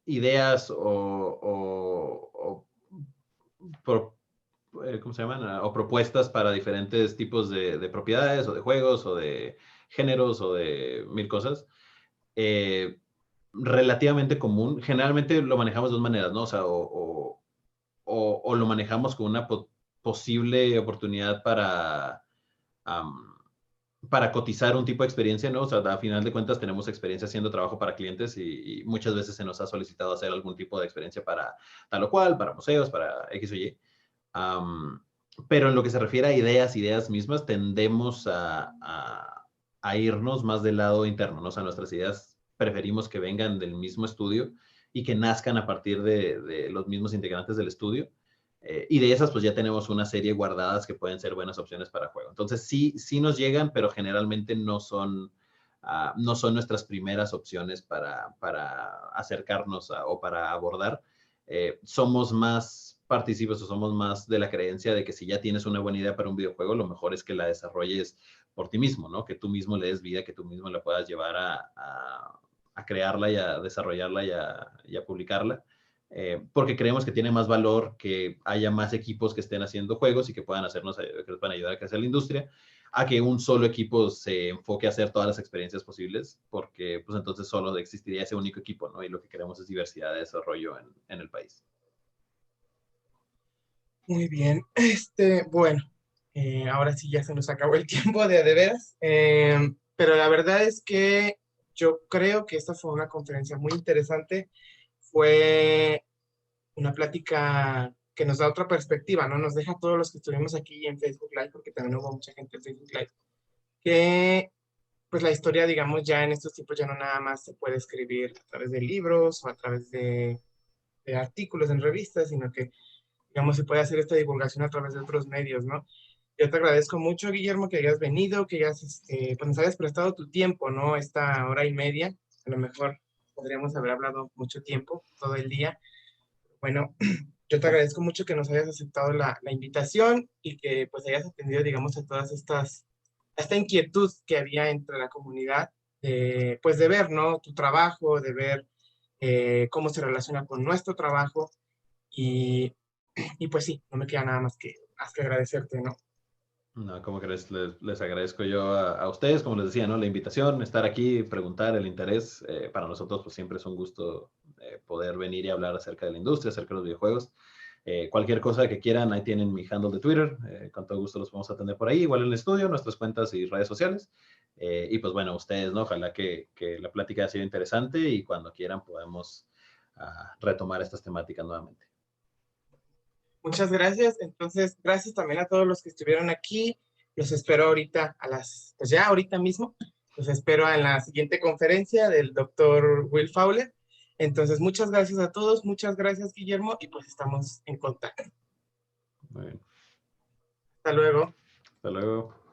ideas o ¿cómo se llaman? O propuestas para diferentes tipos de propiedades o de juegos o de géneros o de mil cosas. Relativamente común. Generalmente lo manejamos de dos maneras, ¿no? O sea, o lo manejamos con una posible oportunidad para para cotizar un tipo de experiencia, ¿no? O sea, a final de cuentas tenemos experiencia haciendo trabajo para clientes y muchas veces se nos ha solicitado hacer algún tipo de experiencia para tal o cual, para museos, para X o Y. Pero en lo que se refiere a ideas mismas, tendemos a irnos más del lado interno, ¿no? O sea, nuestras ideas preferimos que vengan del mismo estudio y que nazcan a partir de los mismos integrantes del estudio. Y de esas, pues ya tenemos una serie guardadas que pueden ser buenas opciones para juego. Entonces, sí nos llegan, pero generalmente no son nuestras primeras opciones para acercarnos o para abordar. Somos más partícipes o somos más de la creencia de que si ya tienes una buena idea para un videojuego, lo mejor es que la desarrolles por ti mismo, ¿no? Que tú mismo le des vida, que tú mismo la puedas llevar a crearla y a desarrollarla y a publicarla. Porque creemos que tiene más valor que haya más equipos que estén haciendo juegos y que puedan hacernos, que nos puedan ayudar a crecer la industria, a que un solo equipo se enfoque a hacer todas las experiencias posibles, porque pues entonces solo existiría ese único equipo, ¿no? Y lo que queremos es diversidad de desarrollo en el país. Muy bien. Bueno, ahora sí ya se nos acabó el tiempo de veras. Pero la verdad es que yo creo que esta fue una conferencia muy interesante. Fue una plática que nos da otra perspectiva, ¿no? Nos deja a todos los que estuvimos aquí en Facebook Live, porque también hubo mucha gente en Facebook Live, que pues la historia, digamos, ya en estos tiempos ya no nada más se puede escribir a través de libros o a través de artículos en revistas, sino que, digamos, se puede hacer esta divulgación a través de otros medios, ¿no? Yo te agradezco mucho, Guillermo, que hayas venido, que pues nos hayas prestado tu tiempo, ¿no? Esta hora y media. A lo mejor podríamos haber hablado mucho tiempo, todo el día. Bueno, yo te agradezco mucho que nos hayas aceptado la invitación y que pues hayas atendido, digamos, a todas esta inquietud que había entre la comunidad, pues de ver, ¿no? Tu trabajo, de ver cómo se relaciona con nuestro trabajo y, y pues sí, no me queda nada más que agradecerte, ¿no? No, ¿cómo crees? Les agradezco yo a ustedes, como les decía, ¿no? La invitación, estar aquí, preguntar, el interés. Para nosotros, pues siempre es un gusto poder venir y hablar acerca de la industria, acerca de los videojuegos. Cualquier cosa que quieran, ahí tienen mi handle de Twitter. Con todo gusto los podemos atender por ahí, igual en el estudio, nuestras cuentas y redes sociales. Y pues bueno, ustedes, ¿no? Ojalá que la plática haya sido interesante y cuando quieran podemos retomar estas temáticas nuevamente. Muchas gracias. Entonces, gracias también a todos los que estuvieron aquí. Los espero ahorita pues ya ahorita mismo. Los espero en la siguiente conferencia del doctor Will Fowler. Entonces, muchas gracias a todos. Muchas gracias, Guillermo. Y pues estamos en contacto. Muy bien. Hasta luego. Hasta luego.